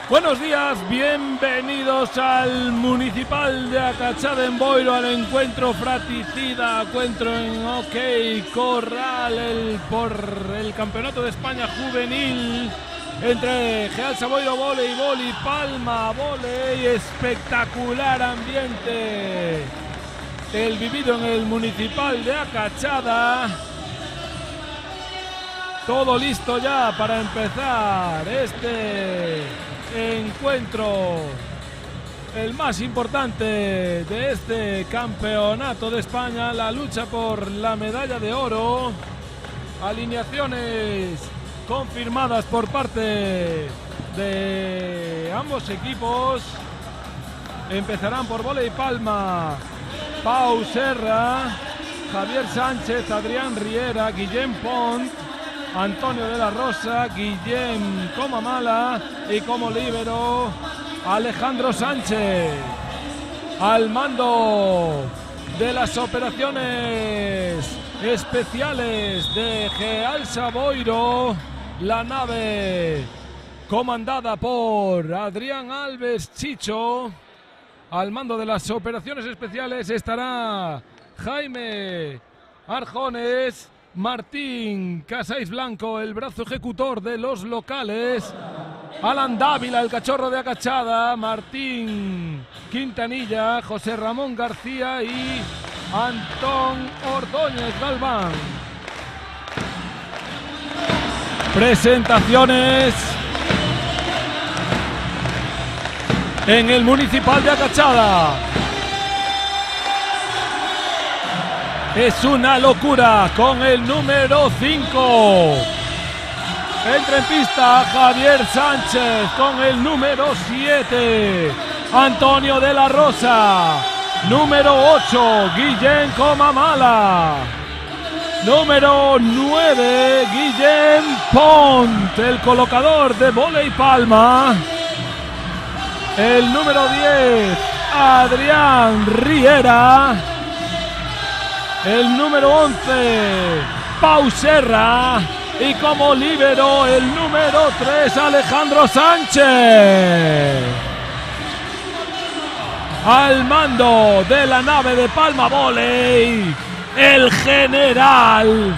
Buenos días, bienvenidos al Municipal de Acachada en Boiro, al encuentro fratricida, encuentro en OK Corral por el Campeonato de España Juvenil entre Gealsa Boiro Voleibol y Palma Voley. Espectacular ambiente el vivido en el Municipal de Acachada. Todo listo ya para empezar este encuentro, el más importante de este Campeonato de España, la lucha por la medalla de oro. Alineaciones confirmadas por parte de ambos equipos. Empezarán por Voley Palma, Pau Serra, Javier Sánchez, Adrián Riera, Guillem Pont, Antonio de la Rosa, Guillem Comamala y como líbero Alejandro Sánchez. Al mando de las operaciones especiales de Gealsa Boiro, la nave comandada por Adrián Alves Chicho. Al mando de las operaciones especiales estará Jaime Arjones, Martín Casais Blanco, el brazo ejecutor de los locales, Alan Dávila, el cachorro de Acachada, Martín Quintanilla, José Ramón García y Antón Ordóñez Galván. Presentaciones en el Municipal de Acachada. Es una locura con el número 5. Entra en pista Javier Sánchez con el número 7. Antonio de la Rosa. Número 8, Guillem Comamala. Número 9, Guillem Pont, el colocador de Voley Palma. El número 10, Adrián Riera. El número 11, Pau Serra. Y como líbero, el número 3, Alejandro Sánchez. Al mando de la nave de Palma Voley, el general,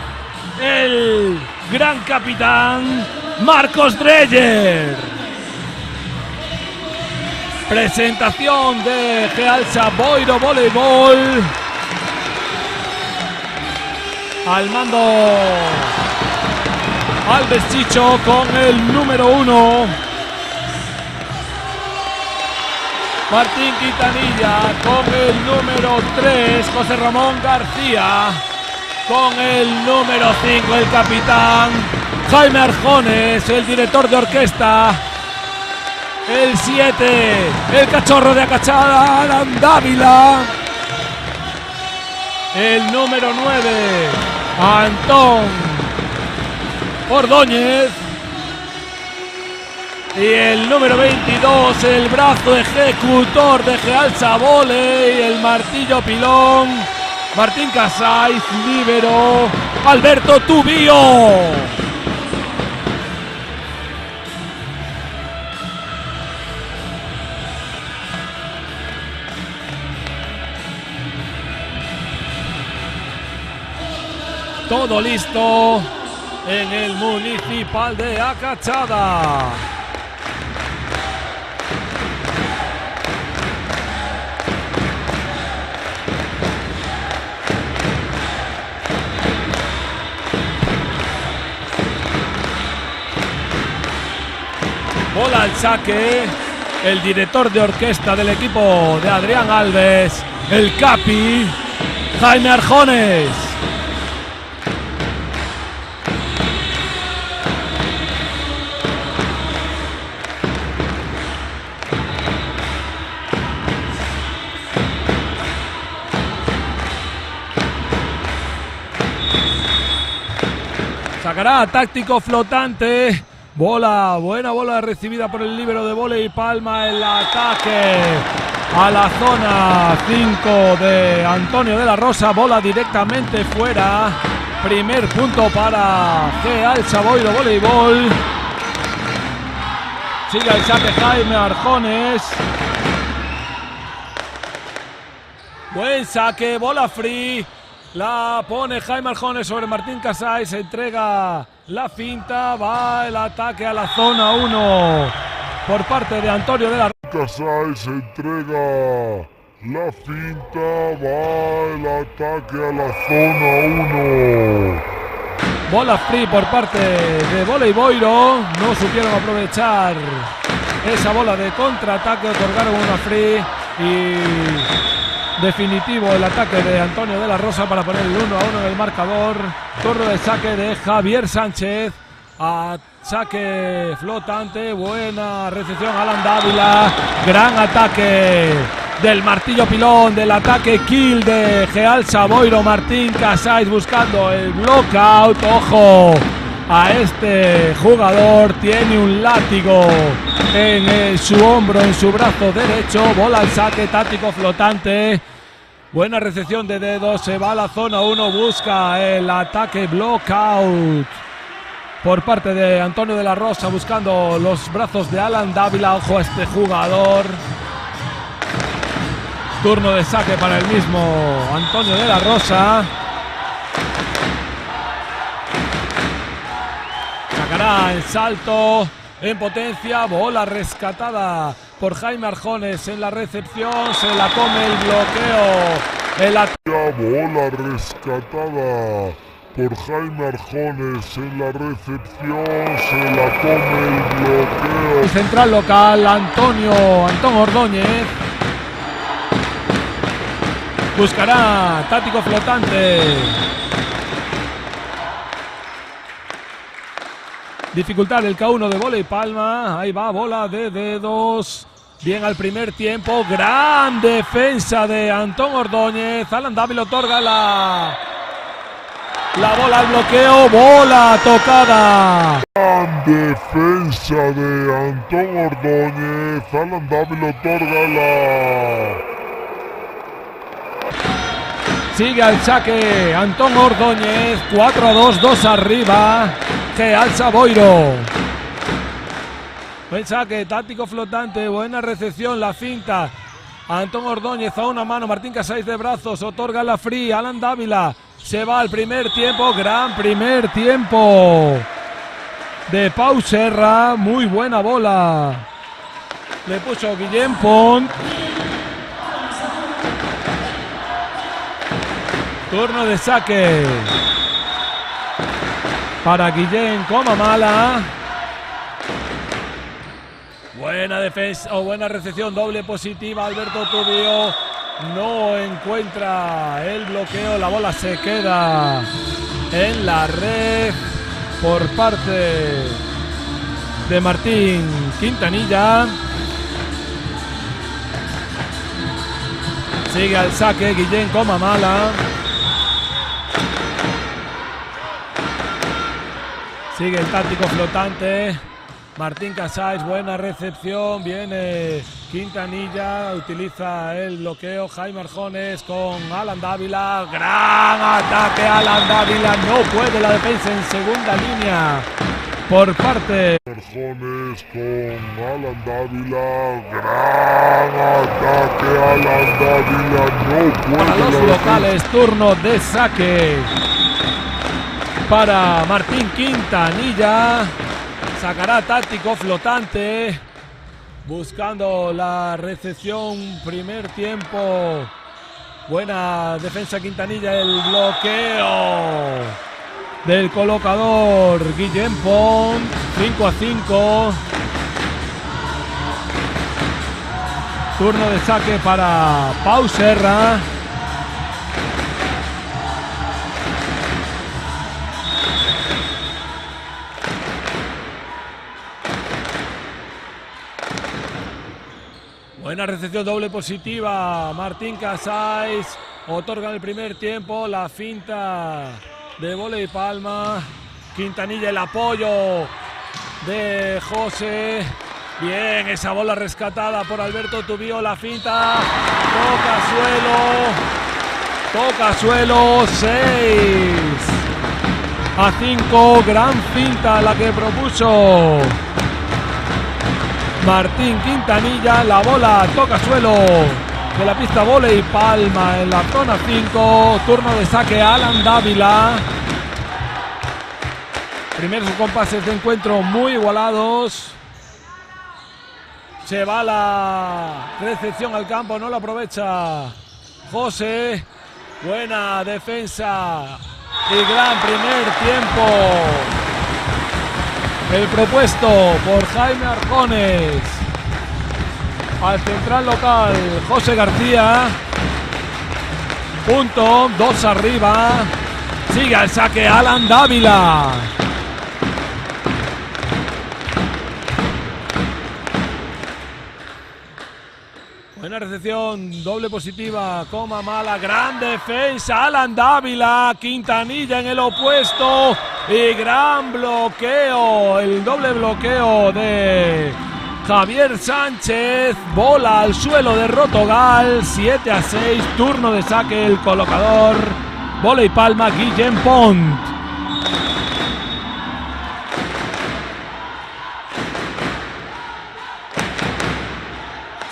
el gran capitán, Marcos Dreyer. Presentación de Gealsa Boiro Voleibol. Al mando Alves Chicho con el número 1. Martín Quintanilla con el número 3. José Ramón García con el número 5. El capitán Jaime Arjones, el director de orquesta. El 7, el cachorro de Acachada, Alan Dávila. El número 9, Antón Ordóñez. Y el número 22, el brazo ejecutor de Gealsa Voley, el martillo pilón, Martín Casais, líbero, Alberto Tubío. Todo listo en el Municipal de Acachada. Bola al saque, el director de orquesta del equipo de Adrián Alves, el capi, Jaime Arjones. Sacará táctico flotante. Bola, buena bola recibida por el líbero de Voley Palma. El ataque a la zona 5 de Antonio de la Rosa. Bola directamente fuera. Primer punto para Gealsa Boiro Voleibol. Sigue el saque Jaime Arjones. Buen saque, bola free. La pone Jaime Arjones sobre Martín Casais. Se entrega la finta. Va el ataque a la zona 1 por parte de Antonio de la Rosa. Casais entrega la finta. Va el ataque a la zona 1. Bola free por parte de Voley Boiro. No supieron aprovechar esa bola de contraataque. Otorgaron una free y definitivo el ataque de Antonio de la Rosa para poner el 1-1 en el marcador. Turno de saque de Javier Sánchez. A saque flotante. Buena recepción Alan Dávila. Gran ataque del martillo pilón, del ataque kill de Gealsa Boiro. Martín Casais buscando el blockout. Ojo a este jugador, tiene un látigo en su hombro, en su brazo derecho. Bola al saque, táctico flotante. Buena recepción de dedos, se va a la zona 1, busca el ataque blockout por parte de Antonio de la Rosa, buscando los brazos de Alan Dávila. Ojo a este jugador. Turno de saque para el mismo Antonio de la Rosa. Sacará el salto en potencia. Bola rescatada por Jaime Arjones en la recepción. Se la come el bloqueo. Bola rescatada por Jaime Arjones en la recepción. Se la come el bloqueo. El central local, Antón Ordóñez. Buscará táctico flotante. Dificultad el K1 de Voley Palma. Ahí va, bola de dedos. Bien al primer tiempo. Gran defensa de Antón Ordóñez. Alan Dávila otorga la bola al bloqueo. Bola tocada. Gran defensa de Antón Ordóñez. Alan Dávila otorga la... Sigue al saque Antón Ordóñez. 4-2, 2 arriba. Gealsa Boiro. Buen saque, táctico flotante. Buena recepción, la finta. Antón Ordóñez a una mano. Martín Casais de brazos. Otorga la free. Alan Dávila. Se va al primer tiempo. Gran primer tiempo de Pau Serra. Muy buena bola. Le puso Guillem Pont. Turno de saque para Guillem Comamala. Buena defensa o buena recepción, doble positiva. Alberto Tubio no encuentra el bloqueo. La bola se queda en la red por parte de Martín Quintanilla. Sigue al saque Guillem Comamala. Sigue el táctico flotante. Martín Casais, buena recepción. Viene Quintanilla, utiliza el bloqueo. Jaime Arjones con Alan Dávila. Gran ataque Alan Dávila. No puede la defensa en segunda línea por parte. Arjones con Alan Dávila. Gran ataque Alan Dávila. No puede. Para los locales, turno de saque para Martín Quintanilla. Sacará táctico flotante. Buscando la recepción. Primer tiempo. Buena defensa Quintanilla. El bloqueo del colocador Guillem Pont. 5-5. Turno de saque para Pau Serra. Buena recepción, doble positiva. Martín Casais otorga el primer tiempo. La finta de Voley Palma. Quintanilla, el apoyo de José. Bien, esa bola rescatada por Alberto Tubio. La finta. Toca suelo. 6-5. Gran finta la que propuso Martín Quintanilla. La bola toca suelo de la pista vóley Palma en la zona 5. Turno de saque Alan Dávila. Primeros compases de encuentro muy igualados. Se va la recepción al campo, no la aprovecha José. Buena defensa y gran primer tiempo. El propuesto por Jaime Arjones. Al central local, José García. Punto, 2 arriba. Sigue el saque Alan Dávila. Buena recepción, doble positiva, coma mala, gran defensa, Alan Dávila, Quintanilla en el opuesto y gran bloqueo, el doble bloqueo de Javier Sánchez, bola al suelo de Rotogal, 7-6, turno de saque el colocador, vóley Palma, Guillem Pont.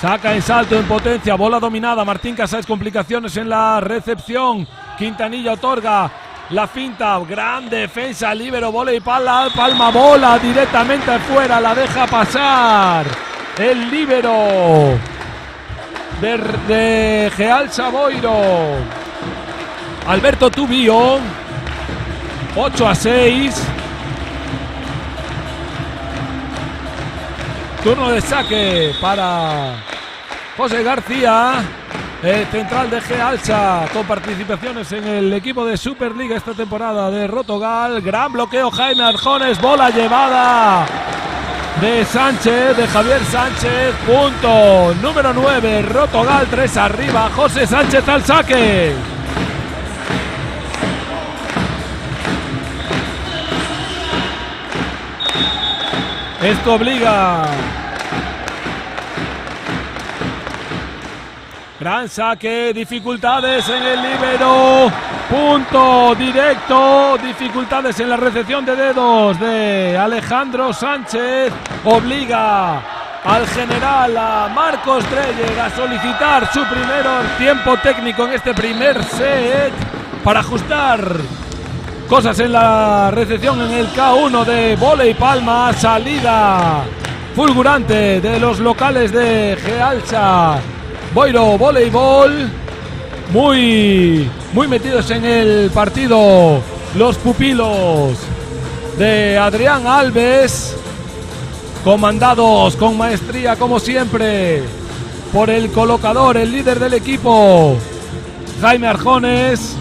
Saca en salto en potencia, bola dominada, Martín Casares, complicaciones en la recepción, Quintanilla otorga la finta, gran defensa, líbero, vóley Palma, bola directamente afuera, la deja pasar el líbero de Gealsa Boiro, Alberto Tubío, 8-6. Turno de saque para José García, el central de Gealsa, con participaciones en el equipo de Superliga esta temporada de Rotogal. Gran bloqueo Jaime Arjones, bola llevada de Sánchez, de Javier Sánchez. Punto número 9, Rotogal 3 arriba, José Sánchez al saque. Esto obliga. Gran saque, dificultades en el líbero. Punto directo, dificultades en la recepción de dedos de Alejandro Sánchez. Obliga al general, a Marcos Dreyer, a solicitar su primer tiempo técnico en este primer set para ajustar cosas en la recepción en el K1 de vóley Palma. Salida fulgurante de los locales de Gealsa Boiro Voleibol. Muy metidos en el partido los pupilos de Adrián Alves, comandados con maestría como siempre por el colocador, el líder del equipo, Jaime Arjones.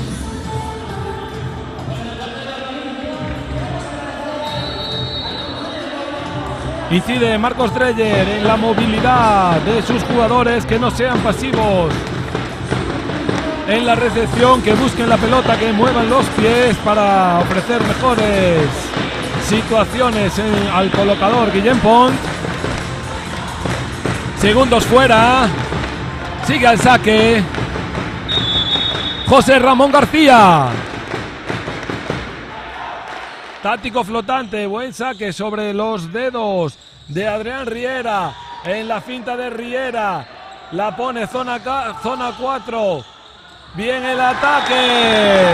Incide Marcos Dreyer en la movilidad de sus jugadores, que no sean pasivos en la recepción, que busquen la pelota, que muevan los pies para ofrecer mejores situaciones al colocador Guillem Pont. Segundos fuera, sigue al saque José Ramón García. Táctico flotante, buen saque sobre los dedos de Adrián Riera. En la finta de Riera, la pone zona 4. Bien el ataque,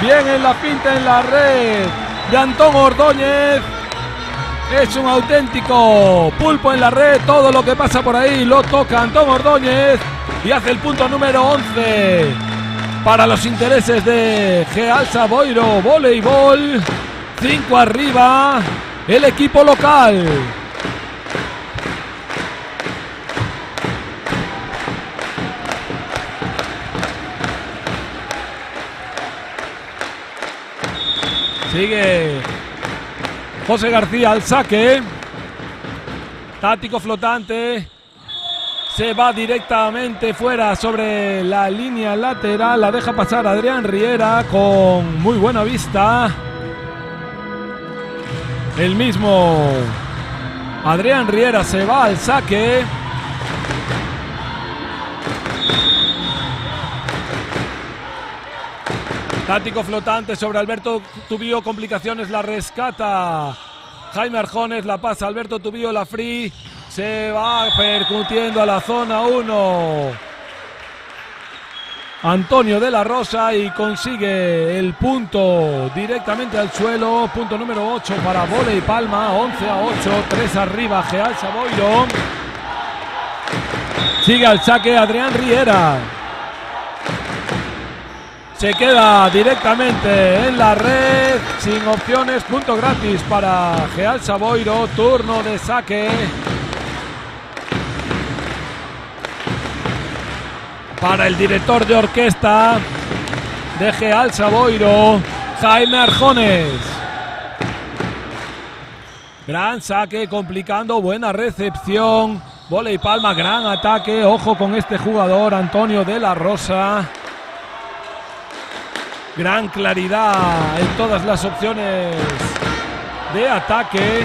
bien en la finta en la red de Antón Ordóñez. Es un auténtico pulpo en la red, todo lo que pasa por ahí lo toca Antón Ordóñez y hace el punto número 11 para los intereses de Gealsa Boiro Voleibol. 5 arriba el equipo local. Sigue José García al saque. Táctico flotante. Se va directamente fuera sobre la línea lateral. La deja pasar Adrián Riera con muy buena vista. El mismo Adrián Riera se va al saque. Táctico flotante sobre Alberto Tubío, complicaciones, la rescata Jaime Arjones, la pasa Alberto Tubío, la free, Se va percutiendo a la zona 1 Antonio de la Rosa y consigue el punto directamente al suelo. Punto número 8 para Voley Palma. 11-8, 3 arriba Geal Saboiro. Sigue al saque Adrián Riera. Se queda directamente en la red, sin opciones, punto gratis para Geal Saboiro. Turno de saque para el director de orquesta de Geal Saboiro, Jaime Arjones. Gran saque, complicando, buena recepción. Voley Palma, gran ataque. Ojo con este jugador, Antonio de la Rosa. Gran claridad en todas las opciones de ataque.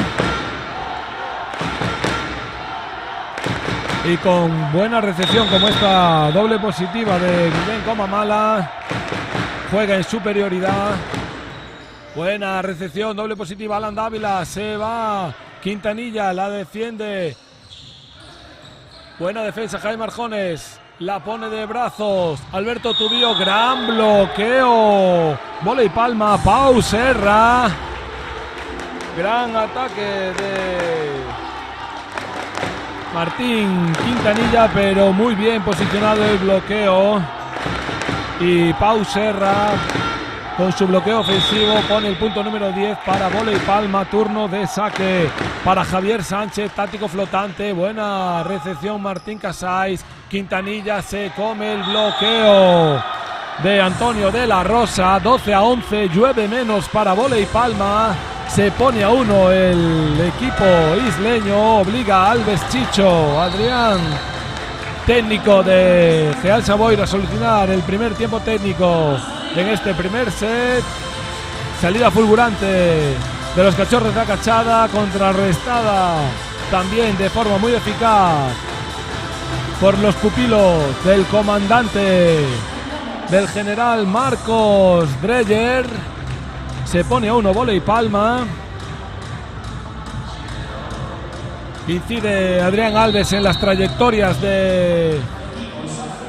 Y con buena recepción como esta doble positiva de Guillén Comamala. Juega en superioridad. Buena recepción, doble positiva. Alan Dávila, se va. Quintanilla la defiende. Buena defensa, Jaime Arjones. La pone de brazos. Alberto Tubío, gran bloqueo. Voley Palma, Pau Serra. Gran ataque de Martín Quintanilla, pero muy bien posicionado el bloqueo. Y Pau Serra, con su bloqueo ofensivo, pone el punto número 10 para Voley Palma. Turno de saque para Javier Sánchez, táctico flotante. Buena recepción, Martín Casais. Quintanilla se come el bloqueo de Antonio de la Rosa. 12-11, llueve menos para Voley Palma. Se pone a 1 el equipo isleño. Obliga a Alves Chicho, Adrián, técnico de Geal Saboiro, a solucionar el primer tiempo técnico en este primer set. Salida fulgurante de los Cachorros de Acachada, contrarrestada también de forma muy eficaz por los pupilos del comandante, del general Marcos Dreyer. Se pone a 1 Voley Palma. Incide Adrián Alves en las trayectorias de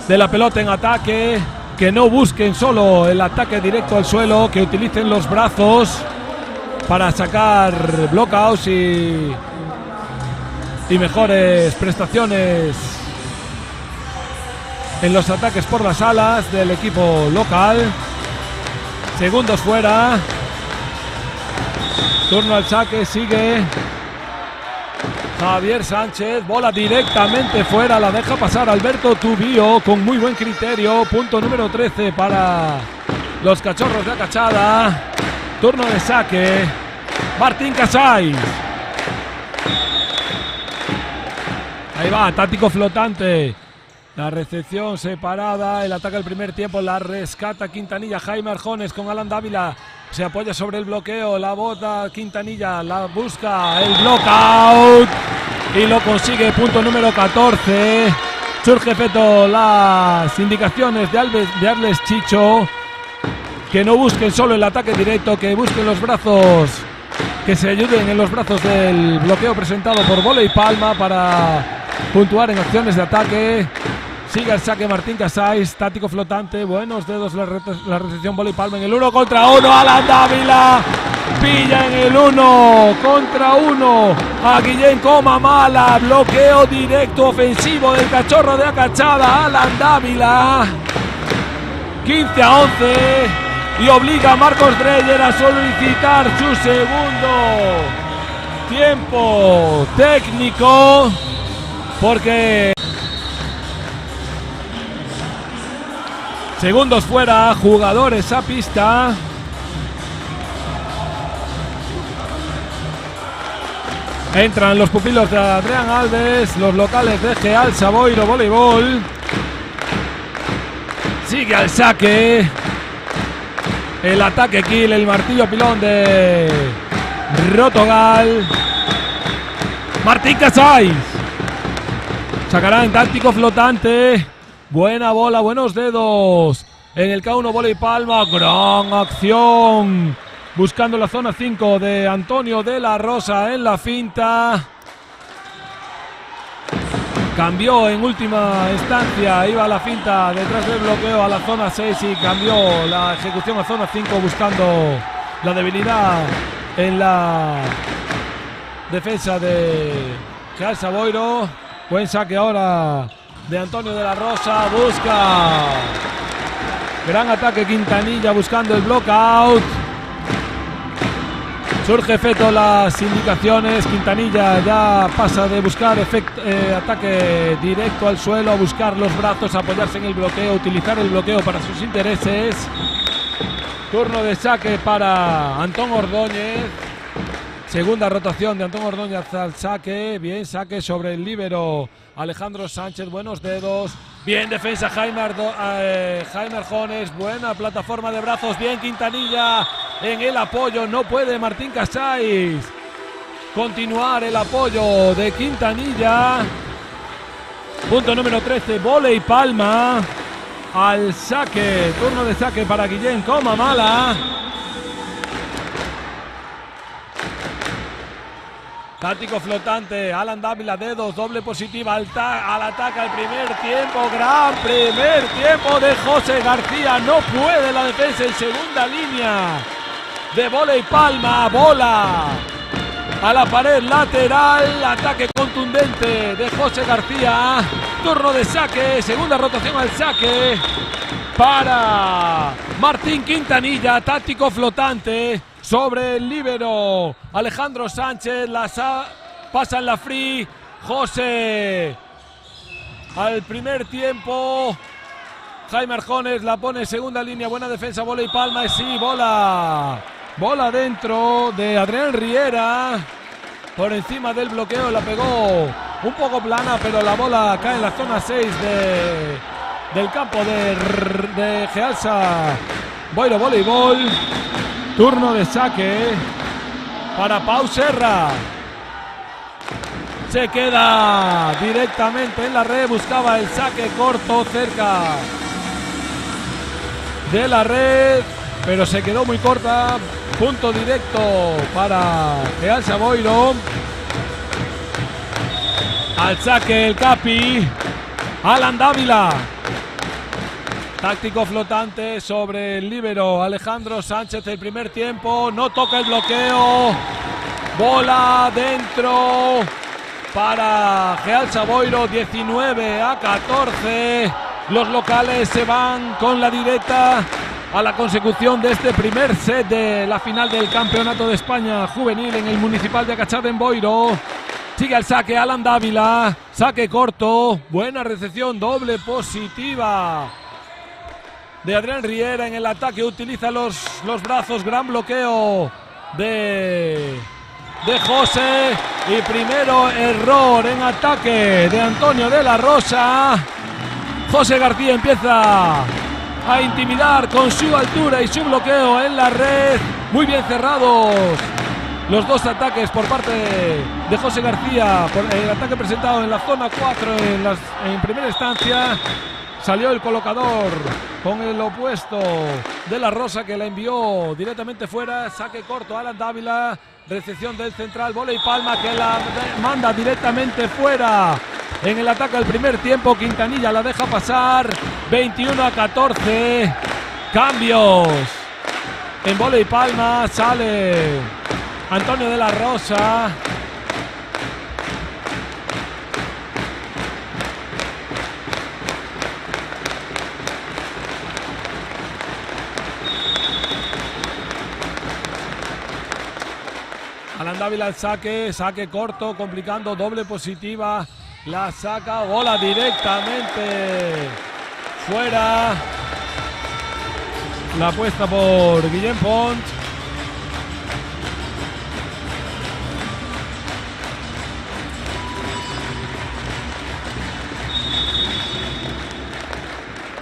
la pelota en ataque. Que no busquen solo el ataque directo al suelo, que utilicen los brazos para sacar blockouts y mejores prestaciones en los ataques por las alas del equipo local. Segundos fuera. Turno al saque, sigue Javier Sánchez, bola directamente fuera, la deja pasar Alberto Tubío con muy buen criterio. Punto número 13 para los Cachorros de Acachada. Turno de saque, Martín Casais. Ahí va, táctico flotante. La recepción separada, el ataque al primer tiempo, la rescata Quintanilla. Jaime Arjones con Alan Dávila. Se apoya sobre el bloqueo, la bota Quintanilla, la busca, el blockout y lo consigue. Punto número 14. Surge efecto las indicaciones de Alves Chicho, que no busquen solo el ataque directo, que busquen los brazos, que se ayuden en los brazos del bloqueo presentado por Voley Palma para puntuar en acciones de ataque. Sigue el saque Martín Casais, táctico flotante, buenos dedos la recepción Voley Palma en el 1 contra 1, Alan Dávila pilla en el 1 contra 1 a Guillén Comamala, bloqueo directo ofensivo del Cachorro de Acachada, Alan Dávila. 15-11 y obliga a Marcos Dreyer a solicitar su segundo tiempo técnico, porque segundos fuera, jugadores a pista. Entran los pupilos de Adrián Alves, los locales de Geal Saboiro Voleibol. Sigue al saque. El ataque kill, el martillo pilón de Rotogal. Martín Casais. Sacará en táctico flotante. Buena bola, buenos dedos. En el K1 Voley Palma, gran acción. Buscando la zona 5 de Antonio de la Rosa en la finta. cambió en última instancia, iba a la finta detrás del bloqueo a la zona 6 y cambió la ejecución a zona 5 buscando la debilidad en la defensa de Gealsa Boiro. Buen saque ahora de Antonio de la Rosa, busca gran ataque Quintanilla buscando el block out. Surge efecto las indicaciones. Quintanilla ya pasa de buscar ataque directo al suelo a buscar los brazos, apoyarse en el bloqueo, utilizar el bloqueo para sus intereses. Turno de saque para Antón Ordóñez. Segunda rotación de Antón Ordóñez al saque. Bien, saque sobre el líbero Alejandro Sánchez. Buenos dedos. Bien defensa Jaime Arjones. Buena plataforma de brazos. Bien Quintanilla en el apoyo. No puede Martín Casais continuar el apoyo de Quintanilla. Punto número 13. Voley Palma al saque. Turno de saque para Guillén Comamala. Táctico flotante, Alan Dávila, dedos, doble positiva al ataque al primer tiempo. Gran primer tiempo de José García. No puede la defensa en segunda línea de Voley Palma. Bola a la pared lateral. Ataque contundente de José García. Turno de saque, segunda rotación al saque para Martín Quintanilla. Táctico flotante sobre el líbero Alejandro Sánchez, pasa en la free, José al primer tiempo, Jaime Arjones la pone en segunda línea, buena defensa, Voley Palma, sí, bola dentro de Adrián Riera, por encima del bloqueo, la pegó un poco plana, pero la bola cae en la zona 6 del campo de Gealsa Boiro Voleibol. Turno de saque para Pau Serra. Se queda directamente en la red. Buscaba el saque corto cerca de la red, pero se quedó muy corta. Punto directo para Gealsa Boiro. Al saque el Capi. Alan Dávila. Táctico flotante sobre el líbero Alejandro Sánchez. El primer tiempo, no toca el bloqueo. Bola dentro para Gealsa Boiro. 19-14. Los locales se van con la directa a la consecución de este primer set de la final del Campeonato de España Juvenil en el Municipal de Acachada en Boiro. Sigue el saque Alan Dávila. Saque corto. Buena recepción, doble positiva de Adrián Riera en el ataque, utiliza los brazos, gran bloqueo de José y primero error en ataque de Antonio de la Rosa. José García empieza a intimidar con su altura y su bloqueo en la red, muy bien cerrados los dos ataques por parte de José García, por el ataque presentado en la zona 4 en primera instancia. Salió el colocador con el opuesto de la Rosa que la envió directamente fuera. Saque corto Alan Dávila. Recepción del central. Voley Palma que la manda directamente fuera. En el ataque al primer tiempo Quintanilla la deja pasar. 21-14. Cambios en Voley Palma. Sale Antonio de la Rosa. Alan Dávila al saque corto, complicando, doble positiva, la saca, bola directamente fuera. La apuesta por Guillén Pont.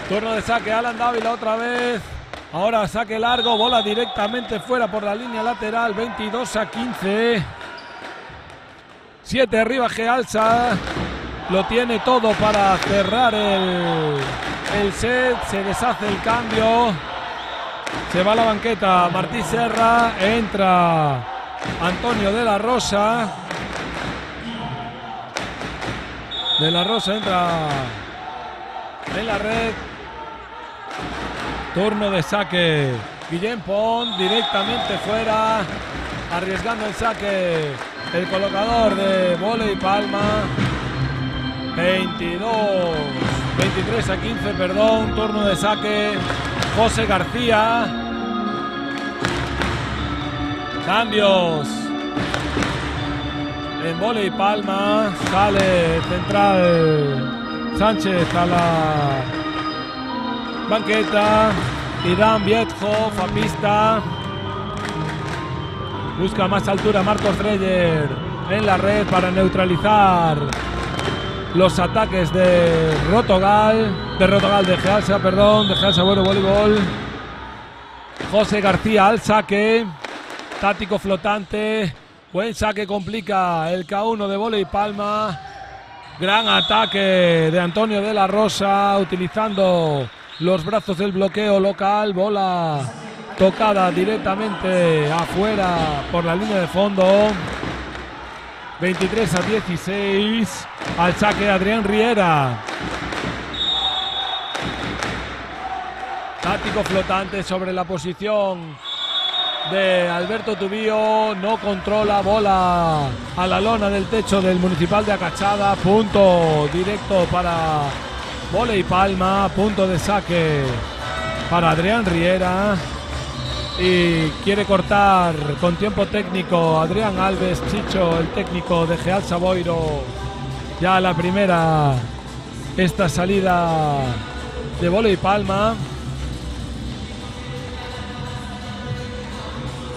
Turno de saque, Alan Dávila otra vez. Ahora saque largo, bola directamente fuera por la línea lateral, 22-15. 7 arriba Gealsa. Lo tiene todo para cerrar el set. Se deshace el cambio. Se va a la banqueta Martí Serra. Entra Antonio de la Rosa. De la Rosa entra en la red. Turno de saque. Guillem Pont directamente fuera, arriesgando el saque. El colocador de Vóley Palma. 23 a 15, perdón. Turno de saque. José García. Cambios en Vóley Palma. Sale central Sánchez a la banqueta. Irán Vietjo a pista. Busca más altura Marcos Dreyer en la red para neutralizar los ataques de Gealsa, de Gealsa bueno, voleibol. José García al saque. Tático flotante. Buen saque, complica el K1 de Vóley Palma. Gran ataque de Antonio de la Rosa, utilizando los brazos del bloqueo local. Bola tocada directamente afuera por la línea de fondo. 23 a 16. Al saque Adrián Riera. Tático flotante sobre la posición de Alberto Tubío. No controla, bola a la lona del techo del Municipal de Acachada. Punto directo para Vóley Palma. Punto de saque para Adrián Riera. Y quiere cortar con tiempo técnico Adrián Alves Chicho, el técnico de Gealsa Boiro. Ya la primera, esta salida de Vóley Palma.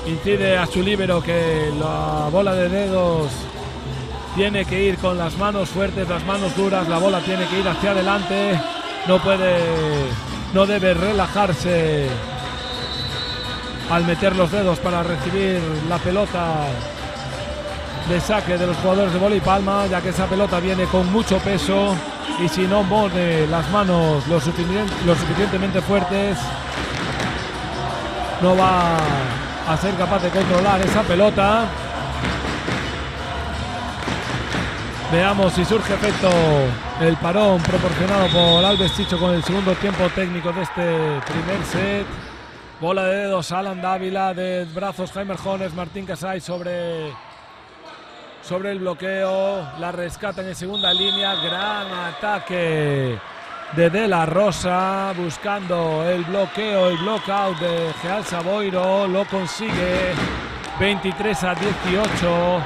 Incide a su líbero que la bola de dedos tiene que ir con las manos fuertes, las manos duras. La bola tiene que ir hacia adelante. No debe relajarse al meter los dedos para recibir la pelota de saque de los jugadores de Vóley Palma, ya que esa pelota viene con mucho peso y si no pone las manos lo suficientemente fuertes, no va a ser capaz de controlar esa pelota. Veamos si surge efecto el parón proporcionado por Alves Chicho con el segundo tiempo técnico de este primer set. Bola de dedos Alan Dávila, de brazos Jaime Jones, Martín Casay sobre el bloqueo. La rescatan en segunda línea. Gran ataque de la Rosa, buscando el bloqueo, el blockout de Gealsa Boiro. Lo consigue. 23 a 18.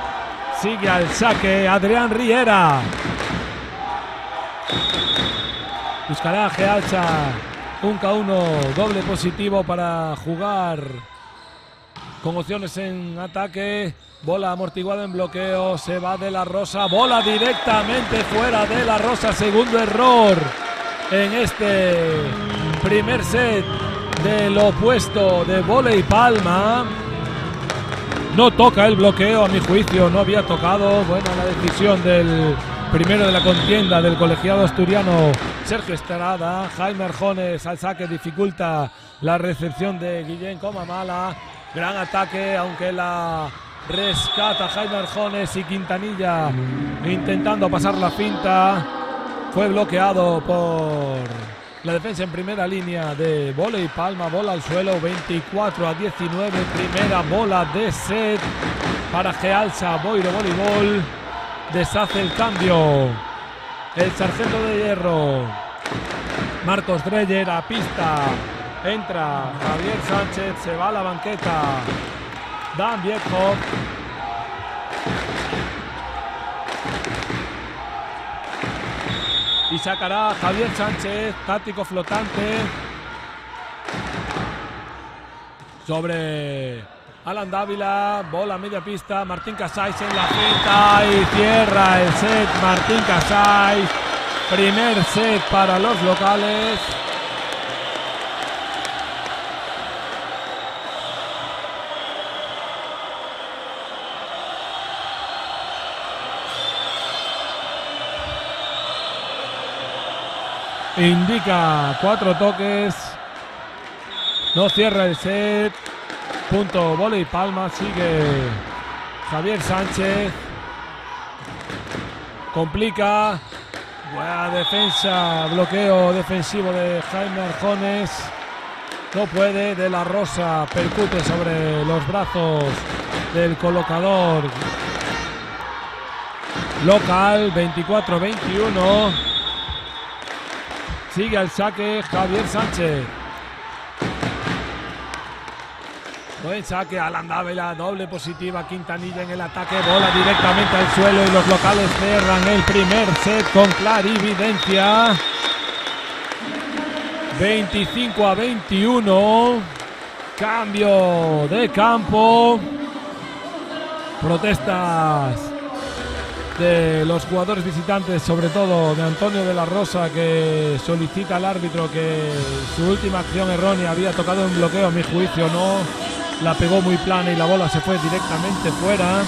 Sigue al saque Adrián Riera. Buscará Gealsa un K1 doble positivo para jugar con opciones en ataque. Bola amortiguada en bloqueo. Se va de la Rosa. Bola directamente fuera de la Rosa. Segundo error en este primer set del opuesto de Vóley Palma. No toca el bloqueo, a mi juicio no había tocado. Buena la decisión del primero de la contienda, del colegiado asturiano Sergio Estrada. Jaime Arjones al saque dificulta la recepción de Guillén Comamala. Gran ataque, aunque la rescata Jaime Arjones, y Quintanilla intentando pasar la finta. Fue bloqueado por la defensa en primera línea de Vóley Palma. Bola al suelo, 24 a 19. Primera bola de set para Gealsa Boiro Voleibol. Deshace el cambio el sargento de hierro Marcos Dreyer a pista. Entra Javier Sánchez, se va a la banqueta Dan Vietjo. Y sacará Javier Sánchez, táctico flotante sobre Alan Dávila. Bola a media pista, Martín Casais en la finta y cierra el set Martín Casais. Primer set para los locales. Indica 4 toques. No cierra el set. Punto Vóley Palma. Sigue Javier Sánchez. Complica. Buena defensa, bloqueo defensivo de Jaime Arjones. No puede, De la Rosa percute sobre los brazos del colocador local. 24-21. Sigue al saque Javier Sánchez. Buen saque, Alan Dávila, doble positiva, Quintanilla en el ataque, bola directamente al suelo y los locales cerran el primer set con clarividencia. 25-21, cambio de campo, protestas de los jugadores visitantes, sobre todo de Antonio de la Rosa, que solicita al árbitro que su última acción errónea había tocado un bloqueo. A mi juicio no, la pegó muy plana y la bola se fue directamente fuera.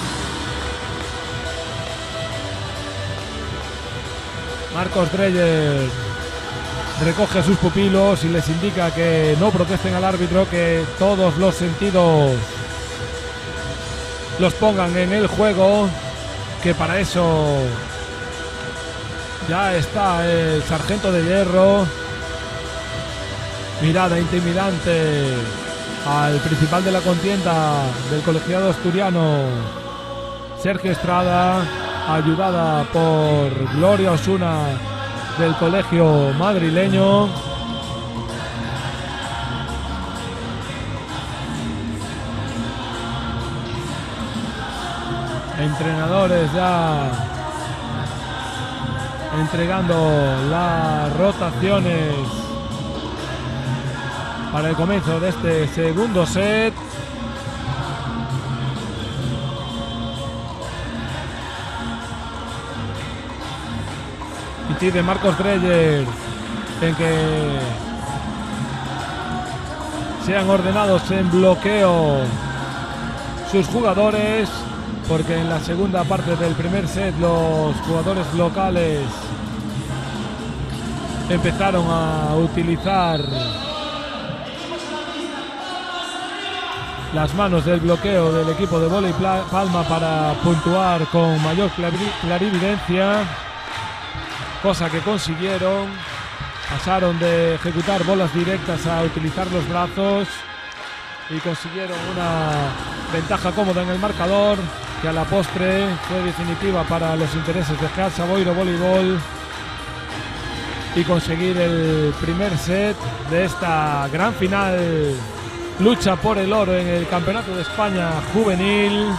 Marcos Dreyer recoge a sus pupilos y les indica que no protesten al árbitro, que todos los sentidos los pongan en el juego, que para eso ya está el sargento de hierro. Mirada intimidante al principal de la contienda del colegiado asturiano, Sergio Estrada, ayudada por Gloria Osuna del colegio madrileño. Entrenadores ya entregando las rotaciones para el comienzo de este segundo set. Incide Marcos Dreyer en que sean ordenados en bloqueo sus jugadores, porque en la segunda parte del primer set los jugadores locales empezaron a utilizar las manos del bloqueo del equipo de Vóley Palma para puntuar con mayor clarividencia, cosa que consiguieron. Pasaron de ejecutar bolas directas a utilizar los brazos y consiguieron una ventaja cómoda en el marcador, que a la postre fue definitiva para los intereses de Real Saboiro Voleibol, y conseguir el primer set de esta gran final, lucha por el oro en el Campeonato de España Juvenil.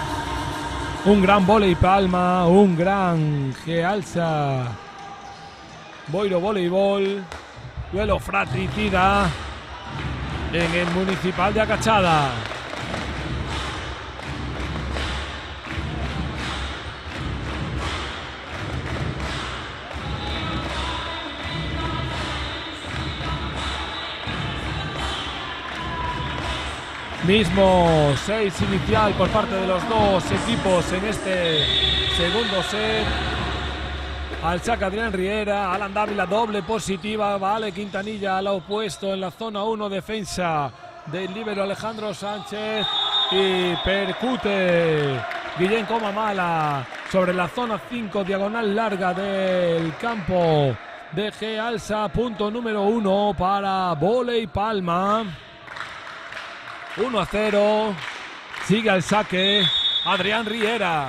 Un gran Vóley Palma, un gran Gealsa Boiro Voleibol, duelo fratricida en el Municipal de Acachada. Mismo 6 inicial por parte de los dos equipos en este segundo set. Al saque Adrián Riera, Alan Dávila, doble positiva, vale Quintanilla al opuesto en la zona 1, defensa del líbero Alejandro Sánchez, y percute Guillén Comamala sobre la zona 5, diagonal larga del campo de Gealsa. Punto número 1 para Vóley Palma. 1-0, sigue al saque Adrián Riera.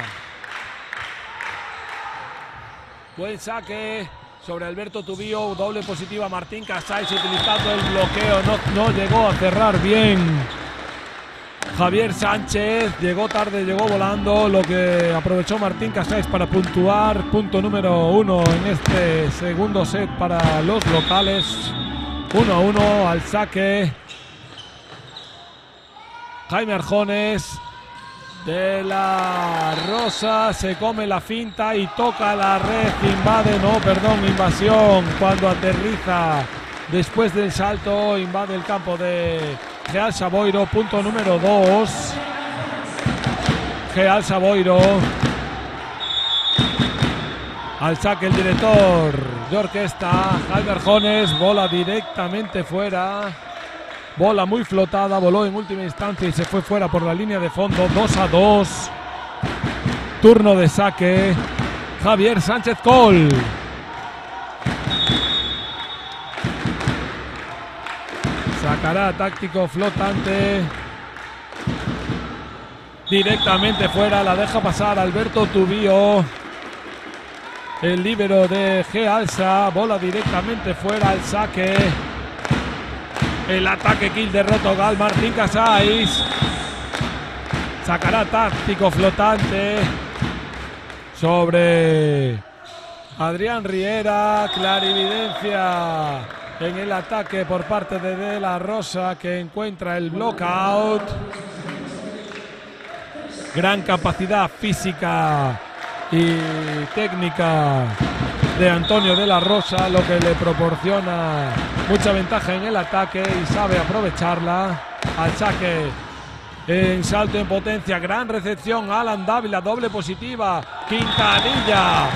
Buen saque sobre Alberto Tubío, doble positiva Martín Casais utilizando el bloqueo, no llegó a cerrar bien Javier Sánchez, llegó tarde, llegó volando, lo que aprovechó Martín Casais para puntuar. Punto número 1 en este segundo set para los locales. 1-1 al saque Jaime Arjones. De la Rosa se come la finta y toca la red, invasión cuando aterriza después del salto, invade el campo de Gealsa Boiro. Punto número 2, Gealsa Boiro. Al saque el director de orquesta Jaime Arjones, bola directamente fuera. Bola muy flotada, voló en última instancia y se fue fuera por la línea de fondo. 2-2. Turno de saque Javier Sánchez Col. Sacará táctico flotante. Directamente fuera, la deja pasar Alberto Tubío. El líbero de G-Alsa, bola directamente fuera al saque. El ataque kill de Rotogal, Martín Casais. Sacará táctico flotante sobre Adrián Riera. Clarividencia en el ataque por parte de la Rosa, que encuentra el blockout. Gran capacidad física y técnica de Antonio de la Rosa, lo que le proporciona mucha ventaja en el ataque y sabe aprovecharla. Al saque en salto en potencia, gran recepción, Alan Dávila, doble positiva, Quintanilla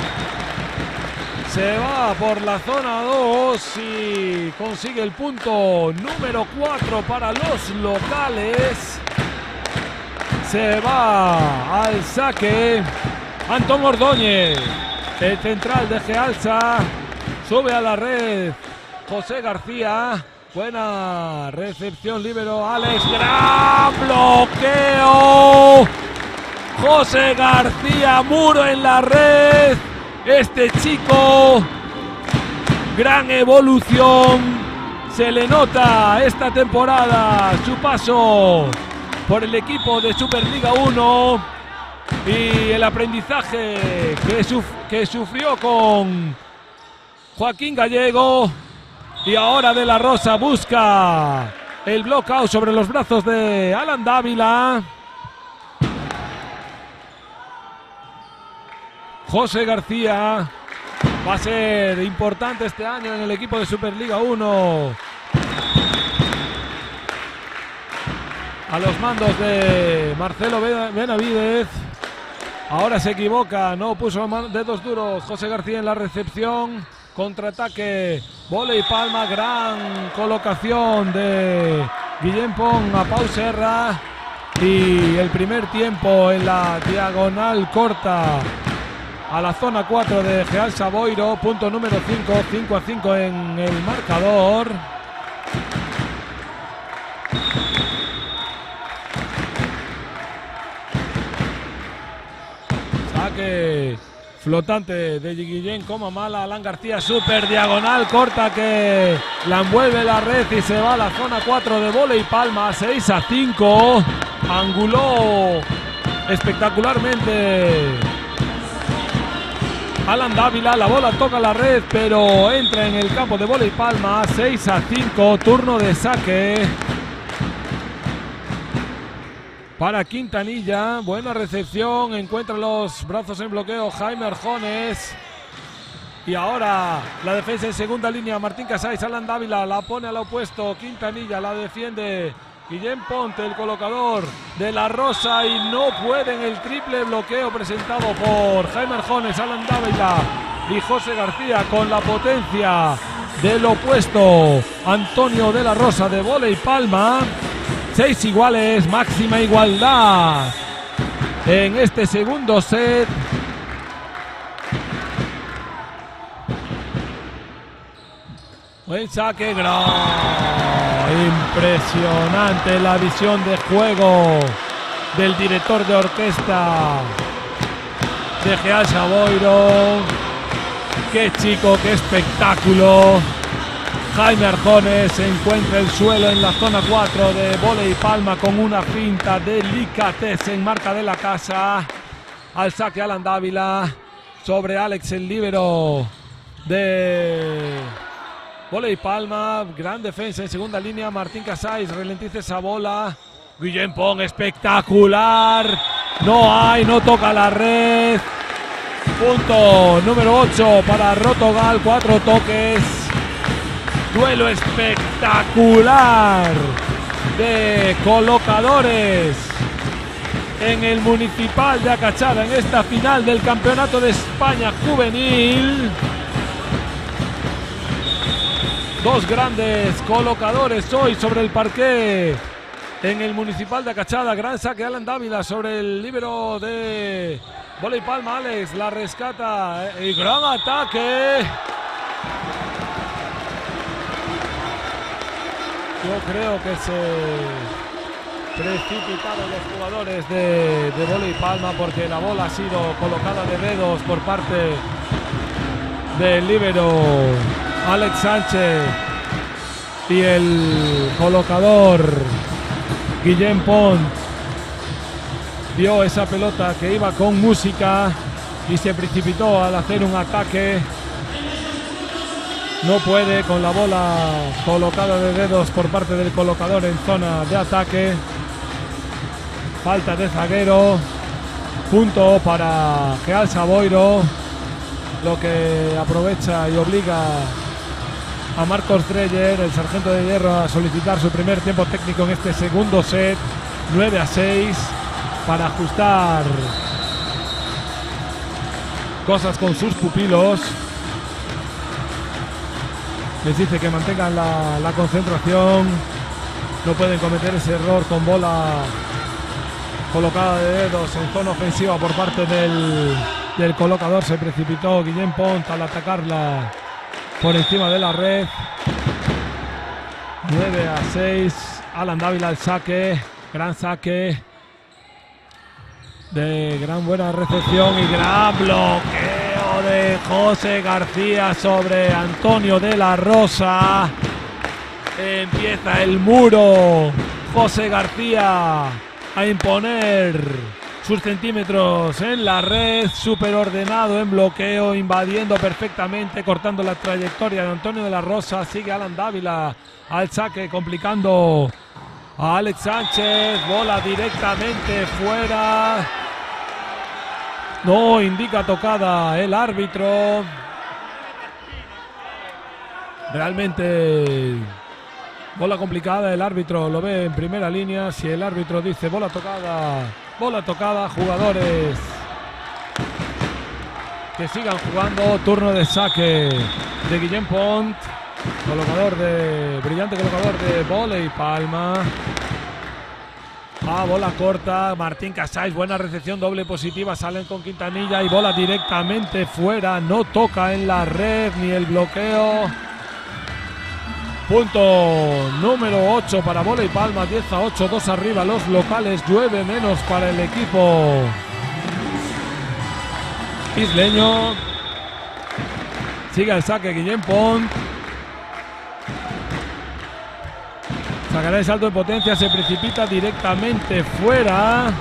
se va por la zona 2 y consigue el punto número 4 para los locales. Se va al saque Antón Ordóñez, el central de G-Alsa. Sube a la red José García. Buena recepción, líbero Alex. ¡Gran bloqueo! José García, muro en la red. Este chico, gran evolución. Se le nota esta temporada su paso por el equipo de Superliga 1 y el aprendizaje que sufrió con Joaquín Gallego. Y ahora de la Rosa busca el blockout sobre los brazos de Alan Dávila. José García va a ser importante este año en el equipo de Superliga 1. A los mandos de Marcelo Benavidez. Ahora se equivoca, no puso dedos duros José García en la recepción. Contraataque, vóley palma, gran colocación de Guillem Pong a Pau Serra. Y el primer tiempo en la diagonal corta a la zona 4 de G-Alsa Boiro. Punto número 5, 5-5 en el marcador. Saque flotante de Guillén Comamala. Alan García, super diagonal corta que la envuelve la red y se va a la zona 4 de vóley palma. 6-5. Anguló espectacularmente Alan Dávila. La bola toca la red, pero entra en el campo de vóley palma. 6-5. Turno de saque para Quintanilla. Buena recepción, encuentra los brazos en bloqueo Jaime Arjones. Y ahora la defensa en segunda línea, Martín Casais. Alan Dávila la pone al opuesto, Quintanilla la defiende Guillem Ponte, el colocador de la Rosa, y no pueden el triple bloqueo presentado por Jaime Arjones, Alan Dávila y José García, con la potencia del opuesto Antonio de la Rosa de vóley palma. 6 iguales, máxima igualdad en este segundo set. Buen saque, gran, impresionante la visión de juego del director de orquesta de G-Alsa Boiro. Qué chico, qué espectáculo. Jaime Arjones encuentra el suelo en la zona 4 de vóley palma con una finta en marca de la casa. Al saque Alan Dávila sobre Alex, el líbero de vóley palma. Gran defensa en segunda línea, Martín Casais ralentiza esa bola. Guillem Pong, espectacular. No toca la red. Punto número 8 para Rotogal, 4 toques. Duelo espectacular de colocadores en el Municipal de Acachada en esta final del Campeonato de España Juvenil. Dos grandes colocadores hoy sobre el parqué en el Municipal de Acachada. Gran saque Alan Dávila sobre el líbero de vóley palma. Alex la rescata y gran ataque Yo creo que se precipitaron los jugadores de Vóley Palma porque la bola ha sido colocada de dedos por parte del líbero Alex Sánchez y el colocador Guillem Pont vio esa pelota que iba con música y se precipitó al hacer un ataque. No puede con la bola colocada de dedos por parte del colocador en zona de ataque. Falta de zaguero. Punto para Real Saboiro, lo que aprovecha y obliga a Marcos Dreyer, el sargento de hierro, a solicitar su primer tiempo técnico en este segundo set. 9-6 para ajustar cosas con sus pupilos. Les dice que mantengan la concentración. No pueden cometer ese error con bola colocada de dedos en zona ofensiva por parte del colocador. Se precipitó Guillem Pont al atacarla por encima de la red. 9-6. Alan Dávila al saque. Gran saque. De gran buena recepción y gran bloqueo de José García sobre Antonio de la Rosa. Empieza el muro. José García a imponer sus centímetros en la red. Súper ordenado en bloqueo, invadiendo perfectamente, cortando la trayectoria de Antonio de la Rosa. Sigue Alan Dávila al saque, complicando a Alex Sánchez. Bola directamente fuera. No indica tocada el árbitro. Realmente bola complicada. El árbitro lo ve en primera línea. Si el árbitro dice bola tocada, jugadores que sigan jugando. Turno de saque de Guillem Pont, brillante colocador de Vóley Palma. Bola corta, Martín Casais, buena recepción, doble positiva, salen con Quintanilla y bola directamente fuera, no toca en la red ni el bloqueo. Punto número 8 para Vóley Palma, 10-8, 2 arriba los locales, 9 menos para el equipo isleño. Sigue el saque Guillem Pont. Sacará el salto de potencia, se precipita directamente fuera.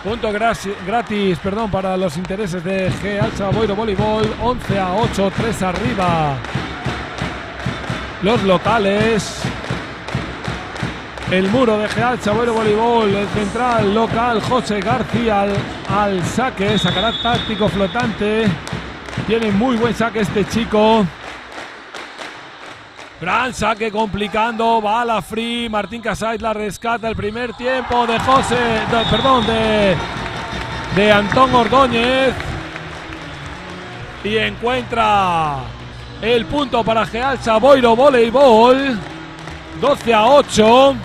Punto gratis para los intereses de Real Saboiro Voleibol. 11-8, 3 arriba los locales. El muro de Real Saboiro Voleibol, el central local José García al saque. Sacará táctico flotante. Tiene muy buen saque este chico. Gran saque complicando, bala free, Martín Casais la rescata. El primer tiempo de de Antón Ordóñez. Y encuentra el punto para Real Saboiro Voleibol. 12-8.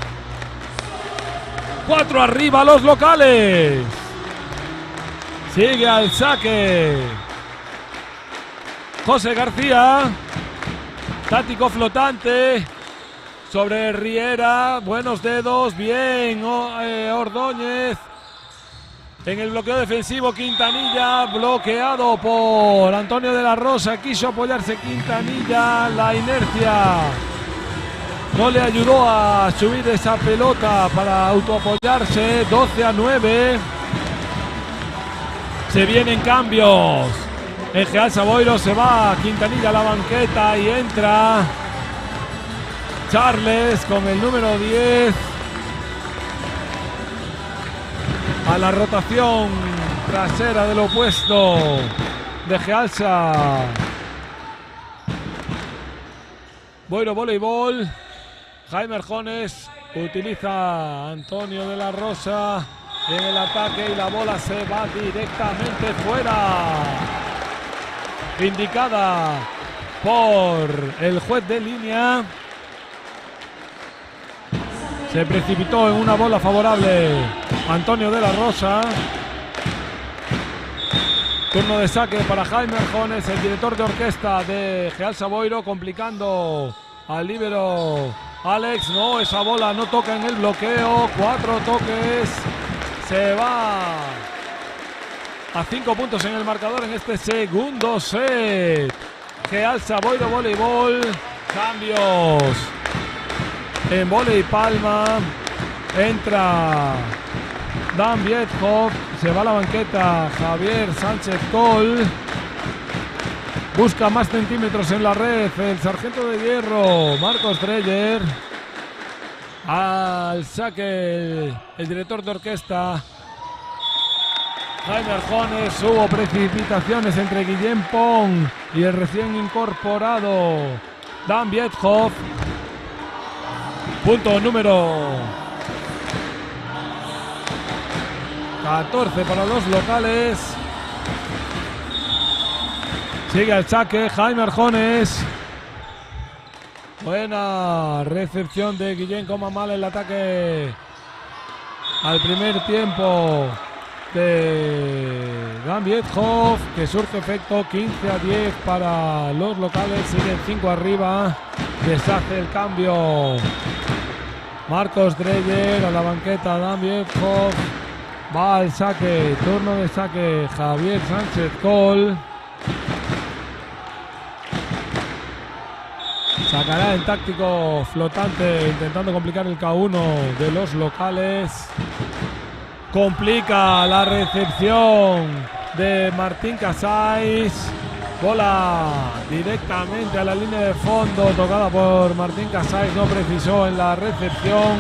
4 arriba los locales. Sigue al saque José García. Táctico flotante sobre Riera, buenos dedos, bien Ordóñez. En el bloqueo defensivo Quintanilla, bloqueado por Antonio de la Rosa. Quiso apoyarse Quintanilla, la inercia no le ayudó a subir esa pelota para autoapoyarse. 12-9. Se vienen cambios. El Real Saboiro, se va Quintanilla a la banqueta y entra Charles con el número 10 a la rotación trasera del opuesto de Real Saboiro Voleibol. Jaime Arjones utiliza a Antonio de la Rosa en el ataque y la bola se va directamente fuera. Indicada por el juez de línea. Se precipitó en una bola favorable Antonio de la Rosa. Turno de saque para Jaime Arjones, el director de orquesta de Real Saboiro, complicando al líbero Alex, no, esa bola no toca en el bloqueo. 4 toques. Se va a 5 puntos en el marcador en este segundo set. Gealsa Boiro Voleibol. Cambios en Voley Palma. Entra Dan Vietkov. Se va a la banqueta Javier Sánchez Col. Busca más centímetros en la red el sargento de hierro Marcos Dreyer. Al saque el director de orquesta Jaime Arjones. Hubo precipitaciones entre Guillem Pong y el recién incorporado Dan Vietkov. Punto número 14 para los locales. Sigue el saque Jaime Arjones. Buena recepción de Guillem Comamal en el ataque al primer tiempo de Dan Vietkov, que surge efecto. 15-10 para los locales. Siguen 5 arriba. Deshace el cambio Marcos Dreyer a la banqueta. Dan Vietkov va al saque. Turno de saque Javier Sánchez Col. Sacará en táctico flotante, intentando complicar el K1 de los locales. Complica la recepción de Martín Casais. Bola directamente a la línea de fondo, tocada por Martín Casais. No precisó en la recepción.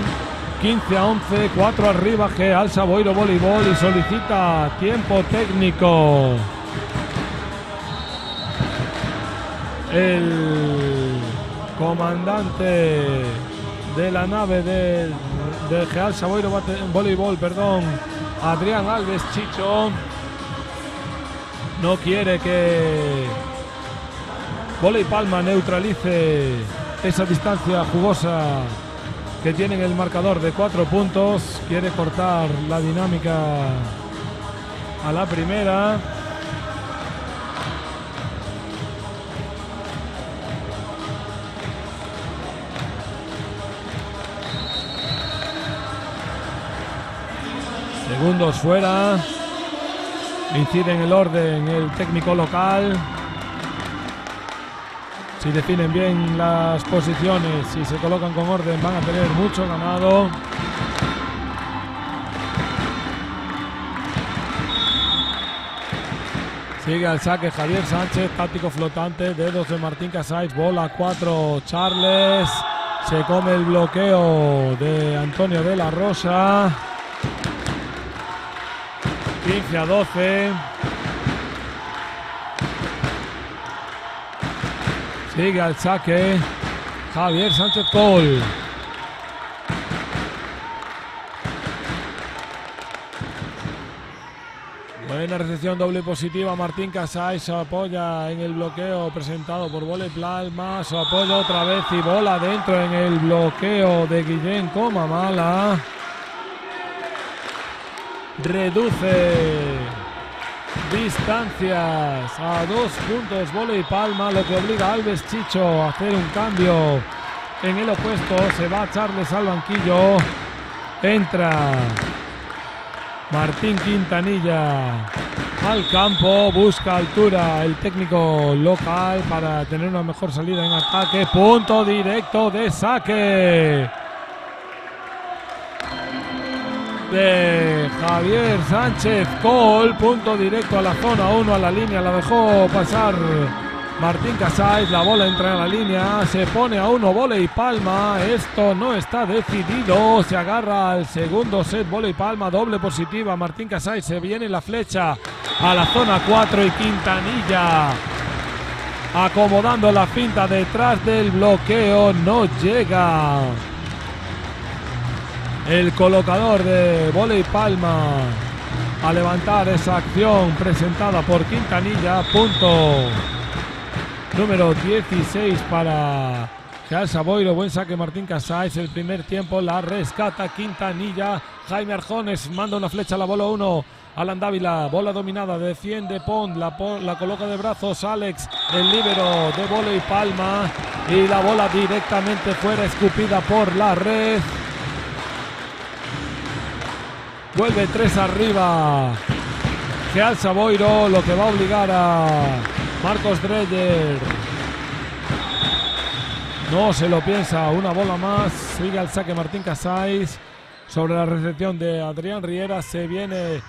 15-11, 4 arriba Gealsa Boiro Voleibol y solicita tiempo técnico. El comandante de la nave de Gealsa Boiro Voleibol, Adrián Alves Chicho, no quiere que Voley Palma neutralice esa distancia jugosa que tiene en el marcador de 4 puntos. Quiere cortar la dinámica a la primera. Segundos fuera. Incide en el orden el técnico local. Si definen bien las posiciones, si se colocan con orden, van a tener mucho ganado. Sigue al saque Javier Sánchez, táctico flotante, dedos de Martín Casais, bola 4 Charles. Se come el bloqueo de Antonio de la Rosa. 15-12. Sigue al saque Javier Sánchez Col. Buena recepción doble positiva. Martín Casais se apoya en el bloqueo presentado por Voley Palma. Se apoya otra vez y bola dentro en el bloqueo de Guillem Comamala. Reduce distancias a 2 puntos Voley Palma, lo que obliga a Alves Chicho a hacer un cambio en el opuesto. Se va Charles al banquillo. Entra Martín Quintanilla al campo. Busca altura el técnico local para tener una mejor salida en ataque. Punto directo de saque de Javier Sánchez Col. Punto directo a la zona 1, a la línea. La dejó pasar Martín Casais. La bola entra en la línea. Se pone a 1 Voley Palma. Esto no está decidido. Se agarra al segundo set Voley Palma. Doble positiva. Martín Casais. Se viene la flecha a la zona 4 y Quintanilla acomodando la finta detrás del bloqueo. No llega el colocador de Voley Palma a levantar esa acción presentada por Quintanilla. Punto número 16 para Gealsa Boiro, buen saque Martín Casais. El primer tiempo la rescata Quintanilla. Jaime Arjones manda una flecha a la bola 1. Alan Dávila, bola dominada, defiende Pont, la coloca de brazos Alex, el líbero de vóley palma y la bola directamente fuera, escupida por la red. Vuelve 3 arriba Gealsa Boiro, lo que va a obligar a Marcos Dreyer. No se lo piensa, una bola más, sigue al saque Martín Casais. Sobre la recepción de Adrián Riera, se viene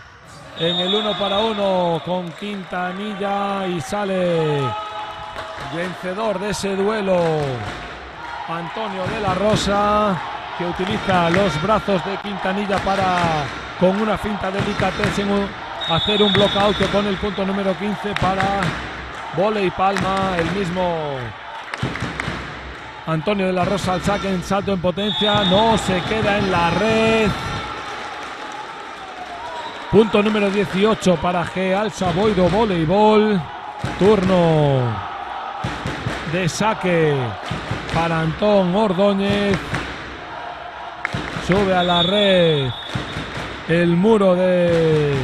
en el 1 para 1 con Quintanilla y sale vencedor de ese duelo Antonio de la Rosa, que utiliza los brazos de Quintanilla para, con una finta delicatessen, hacer un blockout que pone el punto número 15 para vóley palma. El mismo Antonio de la Rosa al saque en salto en potencia, no se queda en la red. Punto número 18 para Gealsa Boiro voleibol. Turno de saque para Antón Ordóñez. Sube a la red el muro de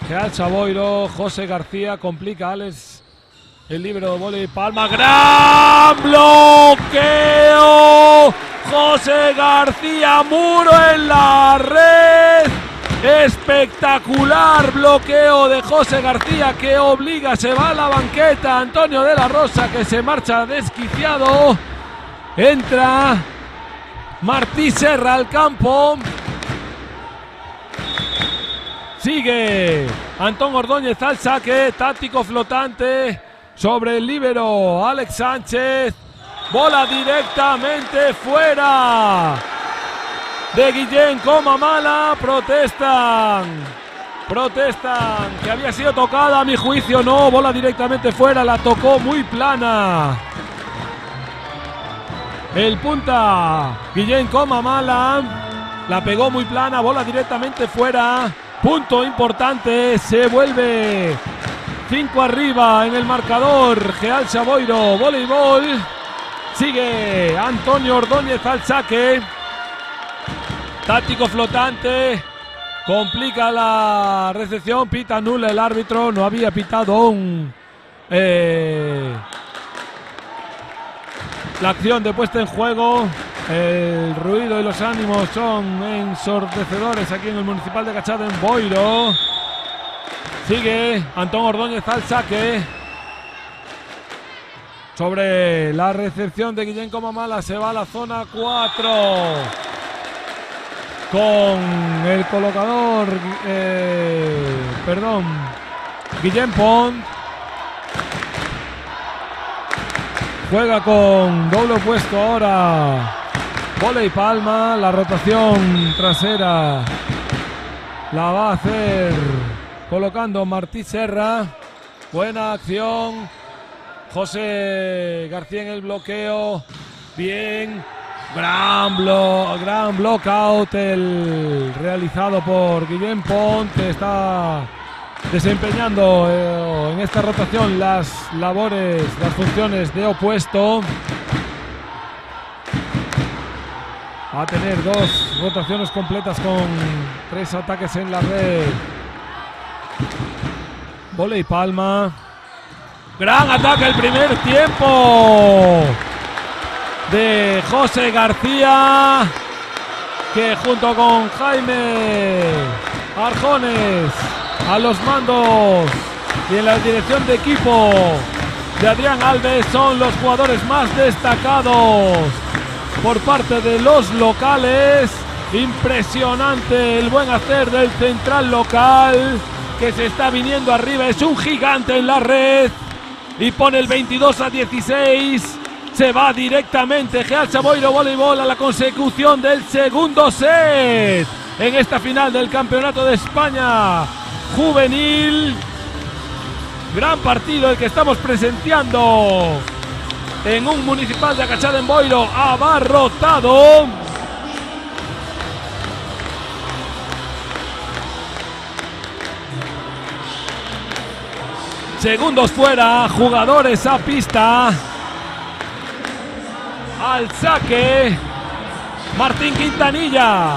Gealsa Boiro. José García complica a Alex, el líbero de vóley palma. ¡Gran bloqueo! José García, muro en la red. Espectacular bloqueo de José García, que obliga, se va a la banqueta Antonio de la Rosa, que se marcha desquiciado. Entra Martí Serra al campo. Sigue Antón Ordóñez al saque, táctico flotante sobre el líbero Alex Sánchez. Bola directamente fuera de Guillén Comamala. Protestan, que había sido tocada, a mi juicio no, bola directamente fuera, la tocó muy plana el punta Guillén Comamala, la pegó muy plana, bola directamente fuera. Punto importante, se vuelve 5 arriba en el marcador Gealsa Boiro voleibol. Sigue Antonio Ordóñez al saque, táctico flotante, complica la recepción, pita nula el árbitro, no había pitado aún la acción de puesta en juego. El ruido y los ánimos son ensordecedores aquí en el Municipal de Cachada en Boiro. Sigue Antón Ordóñez al saque. Sobre la recepción de Guillén Comamala se va a la zona 4 con el colocador, Guillén Pont. Juega con doble opuesto ahora vóley palma. La rotación trasera la va a hacer colocando Martí Serra. Buena acción. José García en el bloqueo. Bien. Gran blockout el realizado por Guillén Pont, que está desempeñando en esta rotación las labores, las funciones de opuesto. Va a tener 2 rotaciones completas con 3 ataques en la red. Vóley palma. Gran ataque el primer tiempo de José García, que junto con Jaime Arjones a los mandos y en la dirección de equipo de Adrián Alves son los jugadores más destacados por parte de los locales. Impresionante el buen hacer del central local, que se está viniendo arriba, es un gigante en la red y pone el 22-16. Se va directamente Gealsa Boiro voleibol a la consecución del segundo set en esta final del Campeonato de España juvenil. Gran partido el que estamos presenciando en un Municipal de Acachada en Boiro abarrotado. Segundos fuera, jugadores a pista. al saque Martín Quintanilla.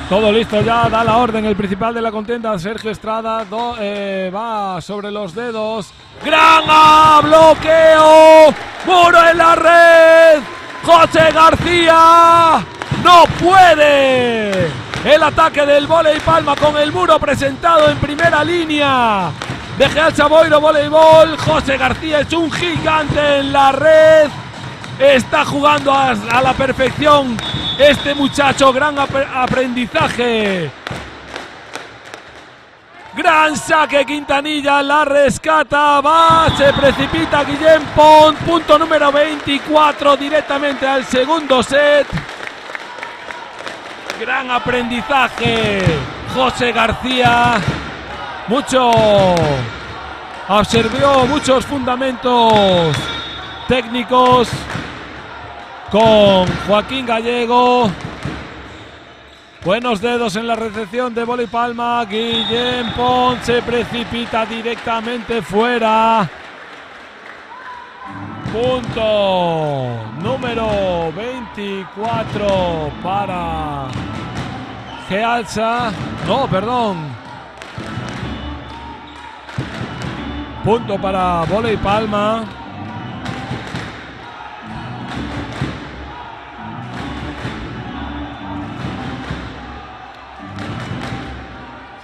Todo listo ya, da la orden el principal de la contienda, Sergio Estrada, va sobre los dedos. ¡Gran bloqueo! ¡Muro en la red! ¡José García! ¡No puede! El ataque del Voley Palma con el muro presentado en primera línea. De Gealsa Boiro Voleibol, José García es un gigante en la red. Está jugando a la perfección este muchacho, gran aprendizaje. Gran saque, Quintanilla la rescata, va, se precipita Guillem Pont, punto número 24 directamente al segundo set. Gran aprendizaje, José García, observó muchos fundamentos técnicos con Joaquín Gallego. Buenos dedos en la recepción de Voley Palma. Guillem Pont se precipita directamente fuera. Punto número 24 para Gealsa. No, perdón. Punto para Voley Palma.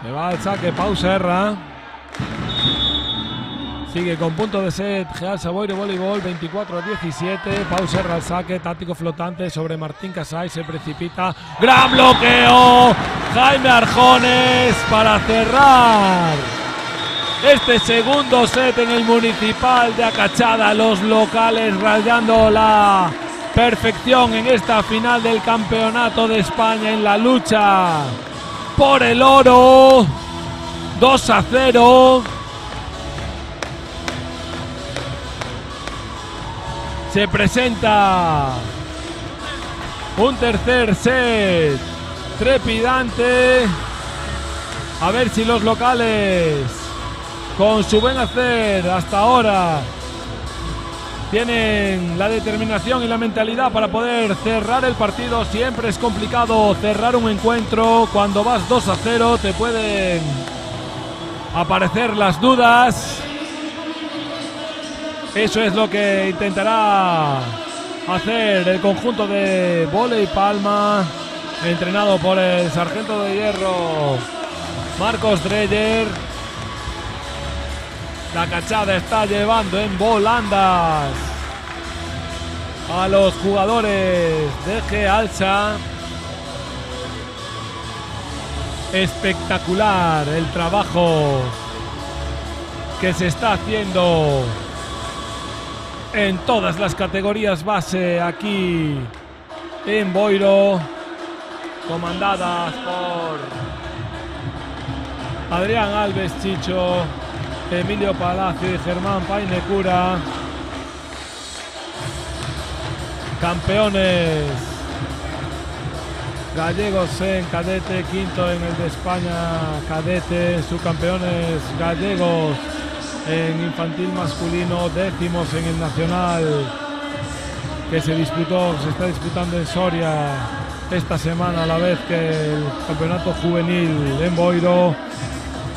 Se va al saque Pau Serra. Sigue con punto de set Gealsa Boiro Voleibol, 24-17. Pau Serra al saque, táctico flotante sobre Martín Casay, se precipita. ¡Gran bloqueo! Jaime Arjones para cerrar este segundo set en el Municipal de Acachada. Los locales rayando la perfección en esta final del Campeonato de España en la lucha por el oro. 2-0. Se presenta un tercer set trepidante. A ver si los locales, con su buen hacer hasta ahora, tienen la determinación y la mentalidad para poder cerrar el partido. Siempre es complicado cerrar un encuentro. Cuando vas 2-0 te pueden aparecer las dudas. Eso es lo que intentará hacer el conjunto de Voley Palma, entrenado por el sargento de hierro Marcos Dreyer. La Acachada está llevando en volandas a los jugadores de Gealsa. Espectacular el trabajo que se está haciendo en todas las categorías base aquí en Boiro, comandadas por Adrián Alves Chicho, Emilio Palacio y Germán Painecura. Campeones gallegos en cadete, quinto en el de España cadete, subcampeones gallegos en infantil masculino, décimos en el nacional que se está disputando en Soria esta semana, a la vez que el campeonato juvenil en Boiro,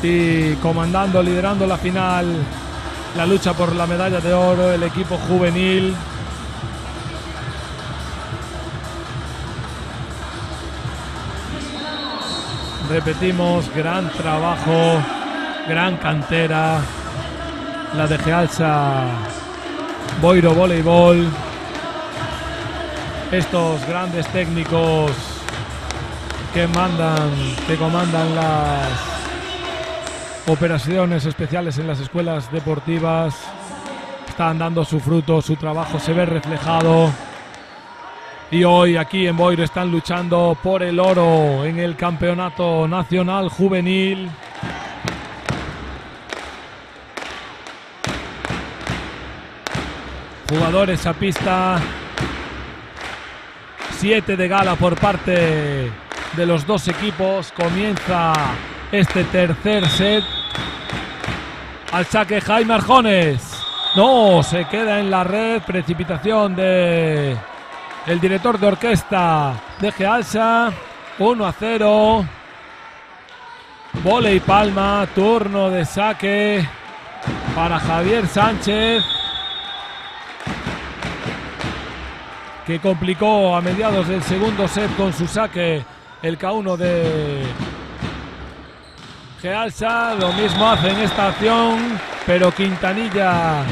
y comandando, liderando la final, la lucha por la medalla de oro, el equipo juvenil. Repetimos, gran trabajo, gran cantera, la de Gealsa Boiro Voleibol. Estos grandes técnicos que comandan las operaciones especiales en las escuelas deportivas están dando su fruto, su trabajo se ve reflejado. Y hoy aquí en Boiro están luchando por el oro en el campeonato nacional juvenil. Jugadores a pista. 7 de gala por parte de los dos equipos. Comienza este tercer set. Al saque Jaime Arjones. No, se queda en la red. Precipitación de el director de orquesta de Gealsa. 1-0. Voley Palma. Turno de saque para Javier Sánchez, que complicó a mediados del segundo set con su saque el K1 de Gealsa. Lo mismo hace en esta acción, pero Quintanilla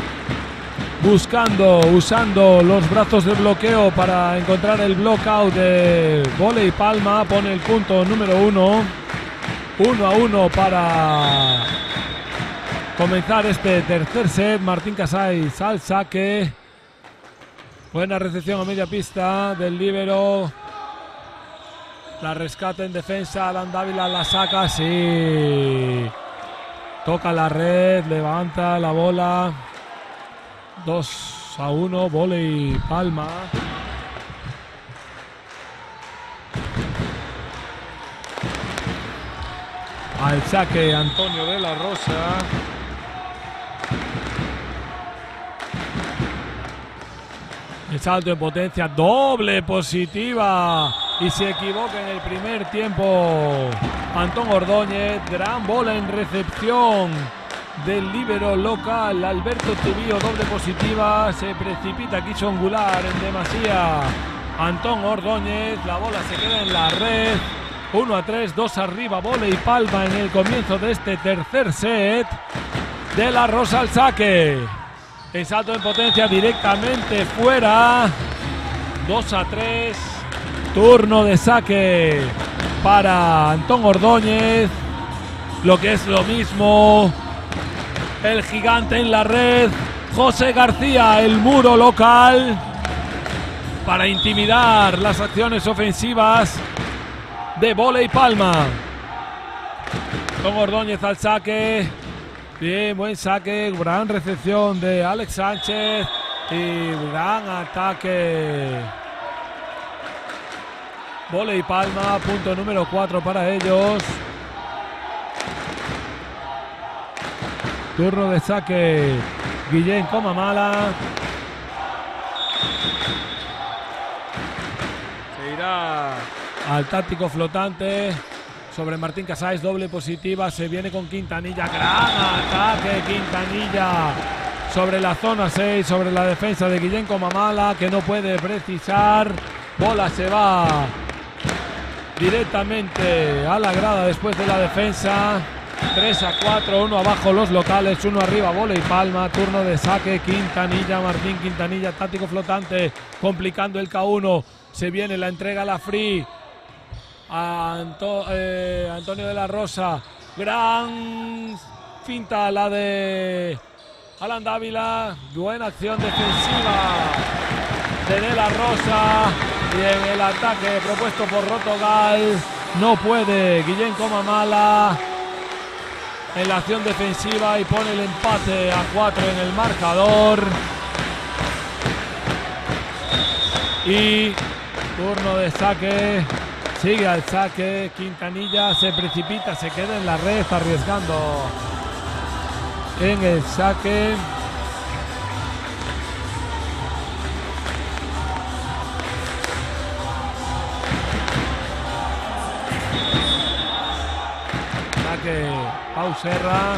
usando los brazos de bloqueo para encontrar el blockout de Voley Palma. Pone el punto número 1. 1-1 para comenzar este tercer set. Martín Casais al saque. Buena recepción a media pista del líbero. La rescata en defensa. Alan Dávila la saca. Sí. Toca la red. Levanta la bola. 2-1. Voley Palma. Al saque Antonio de la Rosa. El salto en potencia, doble positiva, y se equivoca en el primer tiempo Antón Ordóñez. Gran bola en recepción del líbero local Alberto Tubío, doble positiva. Se precipita, quiso angular en demasía Antón Ordóñez. La bola se queda en la red. 1-3, 2 arriba, Voley Palma en el comienzo de este tercer set. De la Rosa al saque. El salto en potencia directamente fuera. 2-3. Turno de saque para Antón Ordóñez. Lo que es lo mismo, el gigante en la red, José García, el muro local, para intimidar las acciones ofensivas de Voley Palma. Con Ordóñez al saque. Bien, buen saque. Gran recepción de Alex Sánchez. Y gran ataque. Voley Palma. Punto número 4 para ellos. Turno de saque. Guillén Comamala. Se irá al táctico flotante sobre Martín Casais, doble positiva. Se viene con Quintanilla. Gran ataque Quintanilla sobre la zona 6, sobre la defensa de Guillén Comamala, que no puede precisar. Bola se va directamente a la grada después de la defensa. 3-4, 1 abajo los locales, 1 arriba Voley Palma. Turno de saque Quintanilla, Martín Quintanilla, táctico flotante, complicando el K1. Se viene la entrega a la free. Antonio de la Rosa. Gran finta la de Alan Dávila. Buena acción defensiva de la Rosa. Y en el ataque propuesto por Rotogal no puede Guillén Comamala en la acción defensiva, y pone el empate a 4 en el marcador. Y turno de saque. Sigue al saque Quintanilla, se precipita, se queda en la red, arriesgando en el saque. Saque Pau Serra.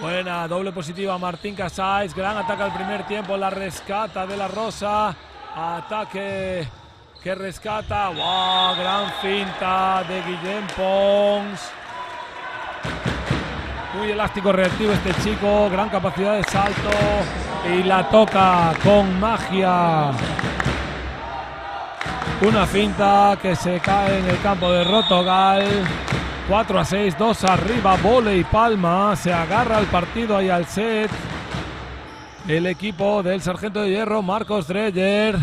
Buena doble positiva Martín Casais. Gran ataque al primer tiempo, la rescata de la Rosa. Ataque que rescata. ¡Wow! Gran finta de Guillén Pons. Muy elástico, reactivo este chico. Gran capacidad de salto. Y la toca con magia. Una finta que se cae en el campo de Rotogal. 4-6, 2 arriba. Voley Palma. Se agarra al partido y al set el equipo del sargento de hierro Marcos Dreyer.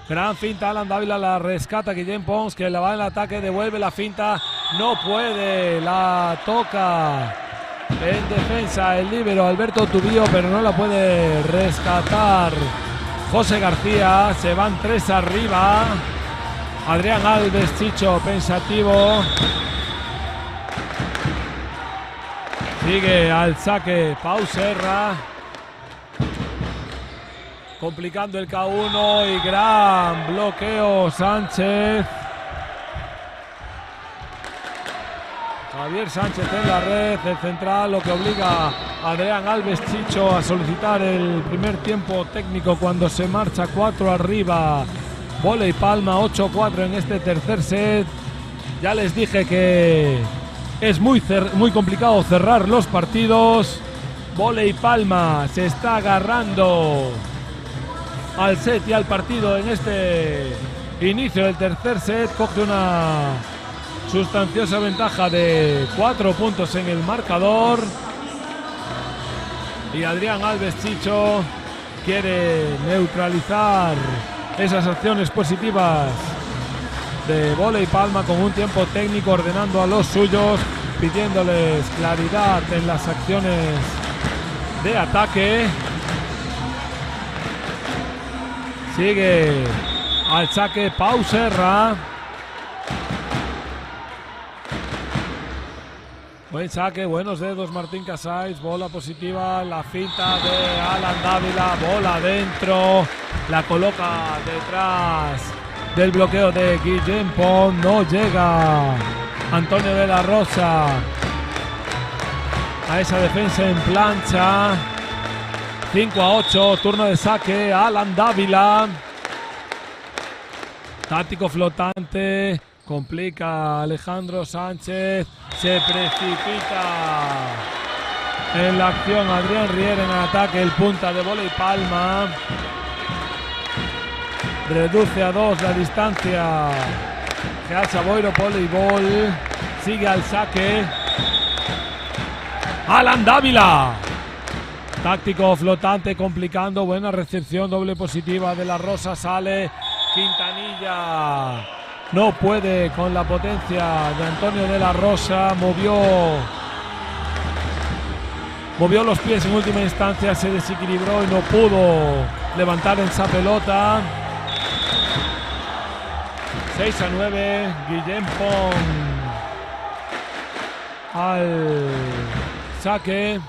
Gran finta, Alan Dávila la rescata Guillén Pons, que la va en el ataque, devuelve la finta, no puede, la toca en defensa el líbero Alberto Tubío, pero no la puede rescatar José García, se van 3 arriba. Adrián Alves, Chicho pensativo. Sigue al saque Pau Serra. Complicando el K1 y gran bloqueo Sánchez. Javier Sánchez en la red, el central, lo que obliga a Adrián Alves Chicho a solicitar el primer tiempo técnico cuando se marcha 4 arriba. Voley Palma 8-4 en este tercer set. Ya les dije que es muy complicado cerrar los partidos. Voley Palma se está agarrando al set y al partido en este inicio del tercer set. Coge una sustanciosa ventaja de 4 puntos en el marcador. Y Adrián Alves Chicho quiere neutralizar esas acciones positivas de Voley Palma con un tiempo técnico, ordenando a los suyos, pidiéndoles claridad en las acciones de ataque. Sigue al saque Pau Serra. Buen saque, buenos dedos Martín Casais, bola positiva, la finta de Alan Dávila, bola adentro, la coloca detrás del bloqueo de Guillem Pont, no llega Antonio de la Rosa a esa defensa en plancha. 5-8, turno de saque, Alan Dávila. Táctico flotante, complica Alejandro Sánchez, se precipita en la acción Adrián Riera en ataque, el punta de Voley Palma. Reduce a 2 la distancia. Geasa Boiro Voleibol. Sigue al saque Alan Dávila. Táctico flotante, complicando. Buena recepción, doble positiva de la Rosa. Sale Quintanilla. No puede con la potencia de Antonio de la Rosa. Movió los pies en última instancia. Se desequilibró y no pudo levantar esa pelota. 6-9. Guillem Pont al saque.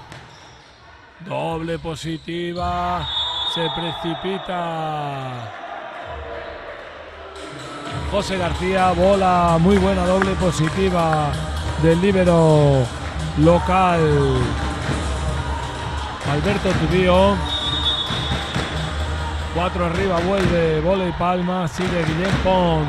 Doble positiva. Se precipita José García. Bola muy buena, doble positiva del líbero local Alberto Tubío. 4 arriba, vuelve Voley Palma. Sigue Guillem Pont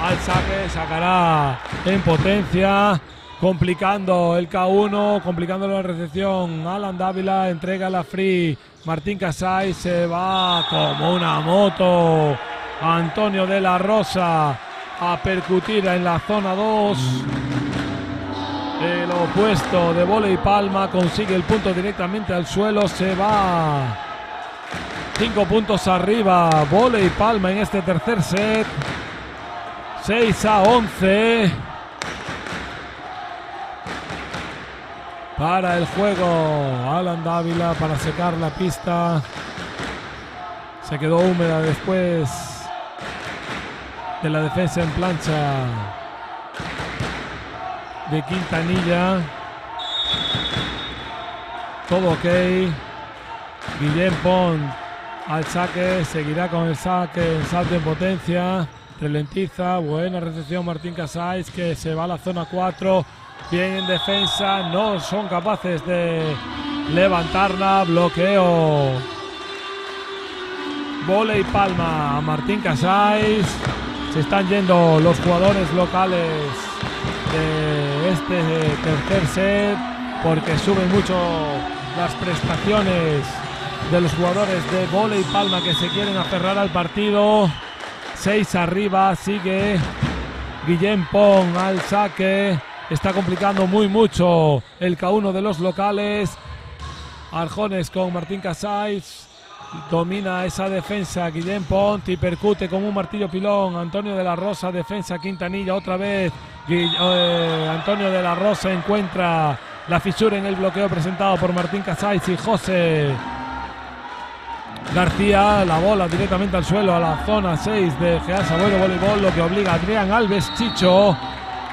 al saque. Sacará en potencia, complicando el K1, complicando la recepción. Alan Dávila entrega la free. Martín Casais se va como una moto. Antonio de la Rosa a percutir en la zona 2. El opuesto de Voley Palma consigue el punto directamente al suelo. Se va 5 puntos arriba Voley Palma en este tercer set. 6-11 para el juego. Alan Dávila para secar la pista. Se quedó húmeda después de la defensa en plancha de Quintanilla. Todo ok. Guillem Pont al saque, seguirá con el saque, el salto en potencia, ralentiza, buena recepción Martín Casais, que se va a la zona 4, bien en defensa, no son capaces de levantarla, bloqueo Voley Palma a Martín Casais. Se están yendo los jugadores locales de este tercer set porque suben mucho las prestaciones de los jugadores de Voley Palma que se quieren aferrar al partido. 6 arriba, sigue Guillem Pont al saque. Está complicando muy mucho el K1 de los locales. Arjones con Martín Casais. Domina esa defensa Guillem Pont y percute como un martillo pilón. Antonio de la Rosa, defensa Quintanilla otra vez. Antonio de la Rosa encuentra la fisura en el bloqueo presentado por Martín Casais y José García, la bola directamente al suelo, a la zona 6 de Real Saboiro Voleibol, lo que obliga a Adrián Alves Chicho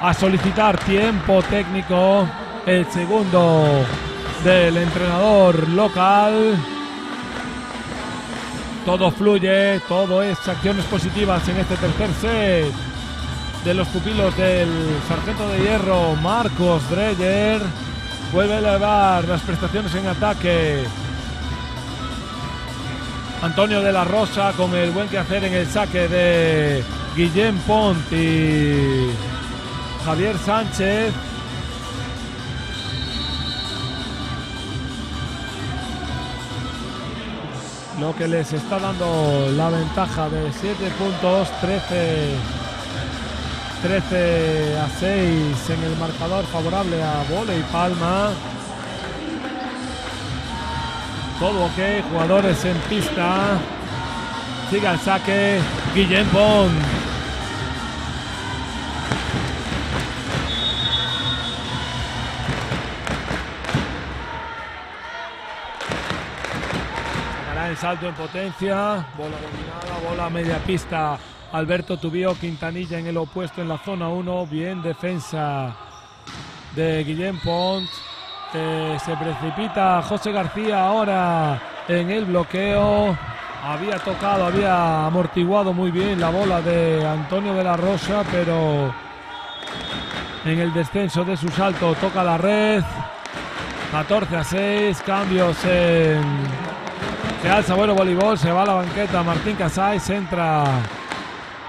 a solicitar tiempo técnico, el segundo del entrenador local. Todo fluye, todo es acciones positivas en este tercer set de los pupilos del sargento de hierro Marcos Dreyer. Vuelve a elevar las prestaciones en ataque Antonio de la Rosa, con el buen quehacer en el saque de Guillem Pont y Javier Sánchez. Lo que les está dando la ventaja de 7 puntos, 13-6 en el marcador favorable a Voley Palma. Todo ok, jugadores en pista. Sigue el saque Guillem Pont. El salto en potencia, bola dominada, bola a media pista. Alberto Tubío, Quintanilla en el opuesto en la zona 1. Bien defensa de Guillem Pont. Se precipita José García ahora en el bloqueo. Había tocado, había amortiguado muy bien la bola de Antonio de la Rosa, pero en el descenso de su salto toca la red. 14-6, cambios en Real Saboiro Voleibol. Se va a la banqueta Martín Casais, entra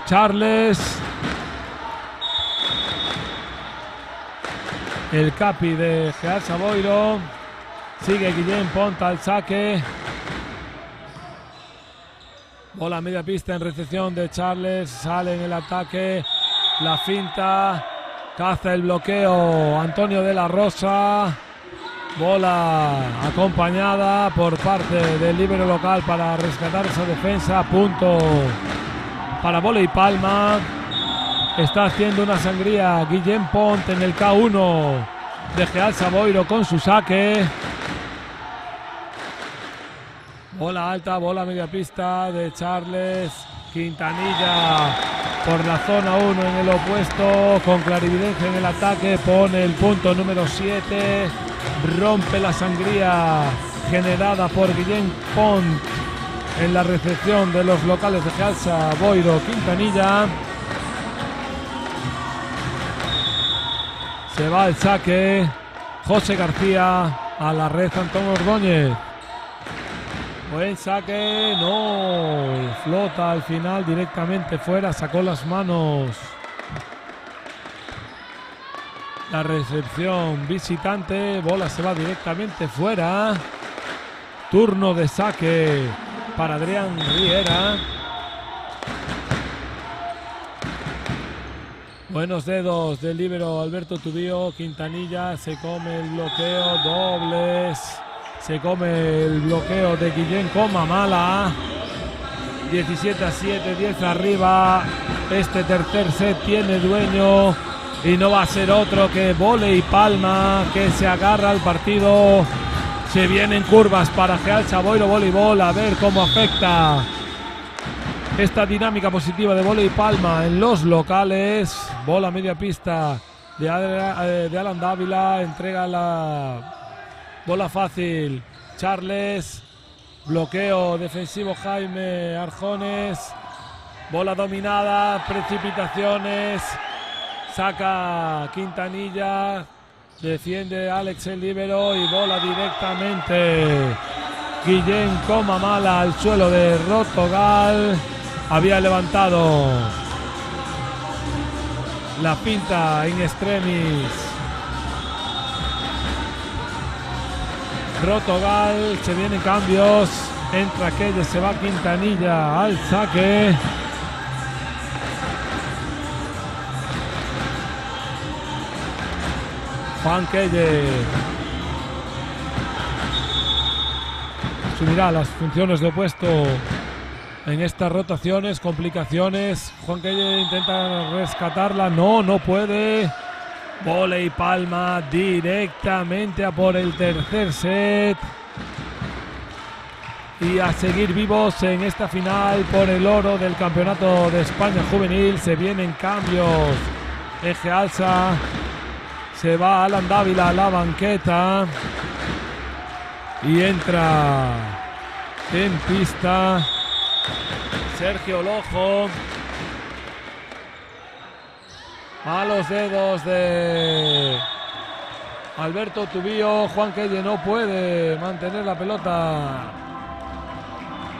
Charles. El capi de Real Saboiro. Sigue Guillem Pont al saque. Bola a media pista en recepción de Charles. Sale en el ataque. La finta. Caza el bloqueo Antonio de la Rosa. Bola acompañada por parte del líbero local para rescatar esa defensa. Punto para Voley Palma. Está haciendo una sangría Guillem Pont en el K1 de Real Saboiro con su saque. Bola alta, bola a media pista de Charles. Quintanilla por la zona 1 en el opuesto, con clarividencia en el ataque. Pone el punto número 7. Rompe la sangría generada por Guillem Pont en la recepción de los locales de Real Saboiro Quintanilla. Se va el saque. José García a la red. Antón Ordóñez. Buen saque. No. Flota al final directamente fuera. Sacó las manos. La recepción visitante. Bola se va directamente fuera. Turno de saque para Adrián Riera. Buenos dedos del líbero Alberto Tubío. Quintanilla se come el bloqueo. Dobles. Se come el bloqueo de Guillem Comamala. 17-7, 10 arriba. Este tercer set tiene dueño. Y no va a ser otro que Voley Palma, que se agarra al partido. Se vienen curvas para Real Saboiro Voleibol. A ver cómo afecta esta dinámica positiva de Voley Palma en los locales. Bola media pista de Alan Dávila. Entrega la bola fácil Charles. Bloqueo defensivo Jaime Arjones. Bola dominada. Precipitaciones. Saca Quintanilla. Defiende Alex el líbero y bola directamente Guillem Comamala al suelo de Rotogal. Había levantado la pinta in extremis Rotogal. Se vienen cambios. Entra Kelle, se va Quintanilla al saque. Juan Kelle asumirá las funciones de opuesto en estas rotaciones, complicaciones. Juan Kelle intenta rescatarla, no puede. Voley Palma directamente a por el tercer set. y a seguir vivos en esta final por el oro del Campeonato de España Juvenil. Se vienen cambios. Eje alza. Se va Alan Dávila a la banqueta. Y entra en pista Sergio Lojo. A los dedos de Alberto Tubío. Juan Quelle no puede mantener la pelota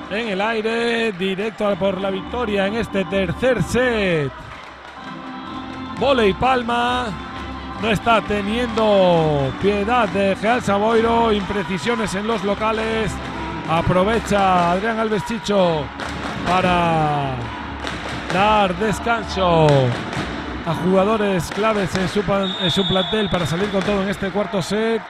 en el aire. Directo por la victoria en este tercer set. Vóley Palma no está teniendo piedad de Eje alza Boiro. Imprecisiones en los locales. Aprovecha Adrián Alves Chicho para dar descanso a jugadores claves en su plantel para salir con todo en este cuarto set.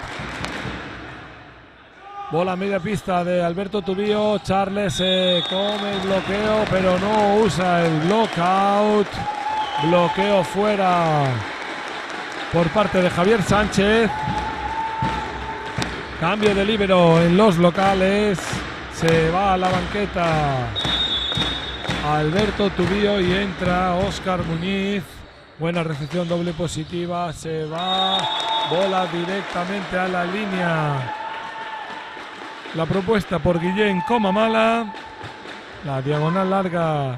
Bola a media pista de Alberto Tubío. Charles se come el bloqueo, pero no usa el blockout. Bloqueo fuera por parte de Javier Sánchez. Cambio de líbero en los locales. Se va a la banqueta Alberto Tubío y entra Óscar Muñiz. Buena recepción, doble positiva. Se va. Bola directamente a la línea. La propuesta por Guillén Comamala. La diagonal larga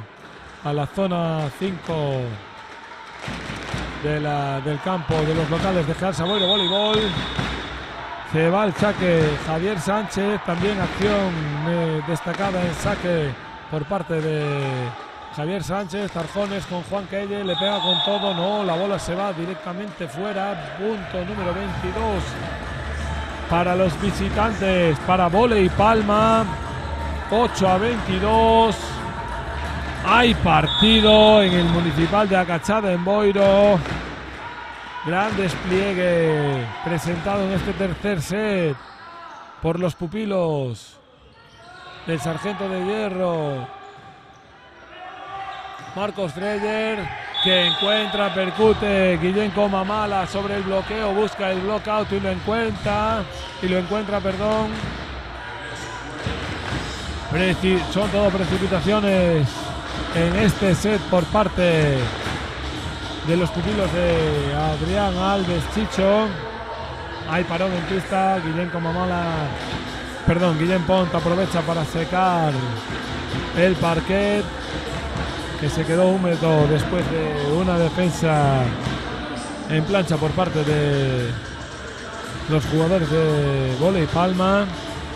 a la zona 5 del campo de los locales de Eje alza Boiro Voleibol. Se va al saque Javier Sánchez. También acción destacada en saque por parte de Javier Sánchez. Tarjones con Juan Quelle. Le pega con todo. No, la bola se va directamente fuera. Punto número 22 para los visitantes. Para Vóley Palma. 8-22. Hay partido en el Municipal de Acachada en Boiro. Gran despliegue presentado en este tercer set por los pupilos del Sargento de Hierro Marcos Dreyer, que encuentra, percute Guillén Comamala sobre el bloqueo, busca el blockout y lo encuentra, perdón. Son todo precipitaciones en este set por parte de los pupilos de Adrián Alves Chicho. Hay parón en pista. Guillén Pont aprovecha para secar el parquet, que se quedó húmedo después de una defensa en plancha por parte de los jugadores de Vóley Palma.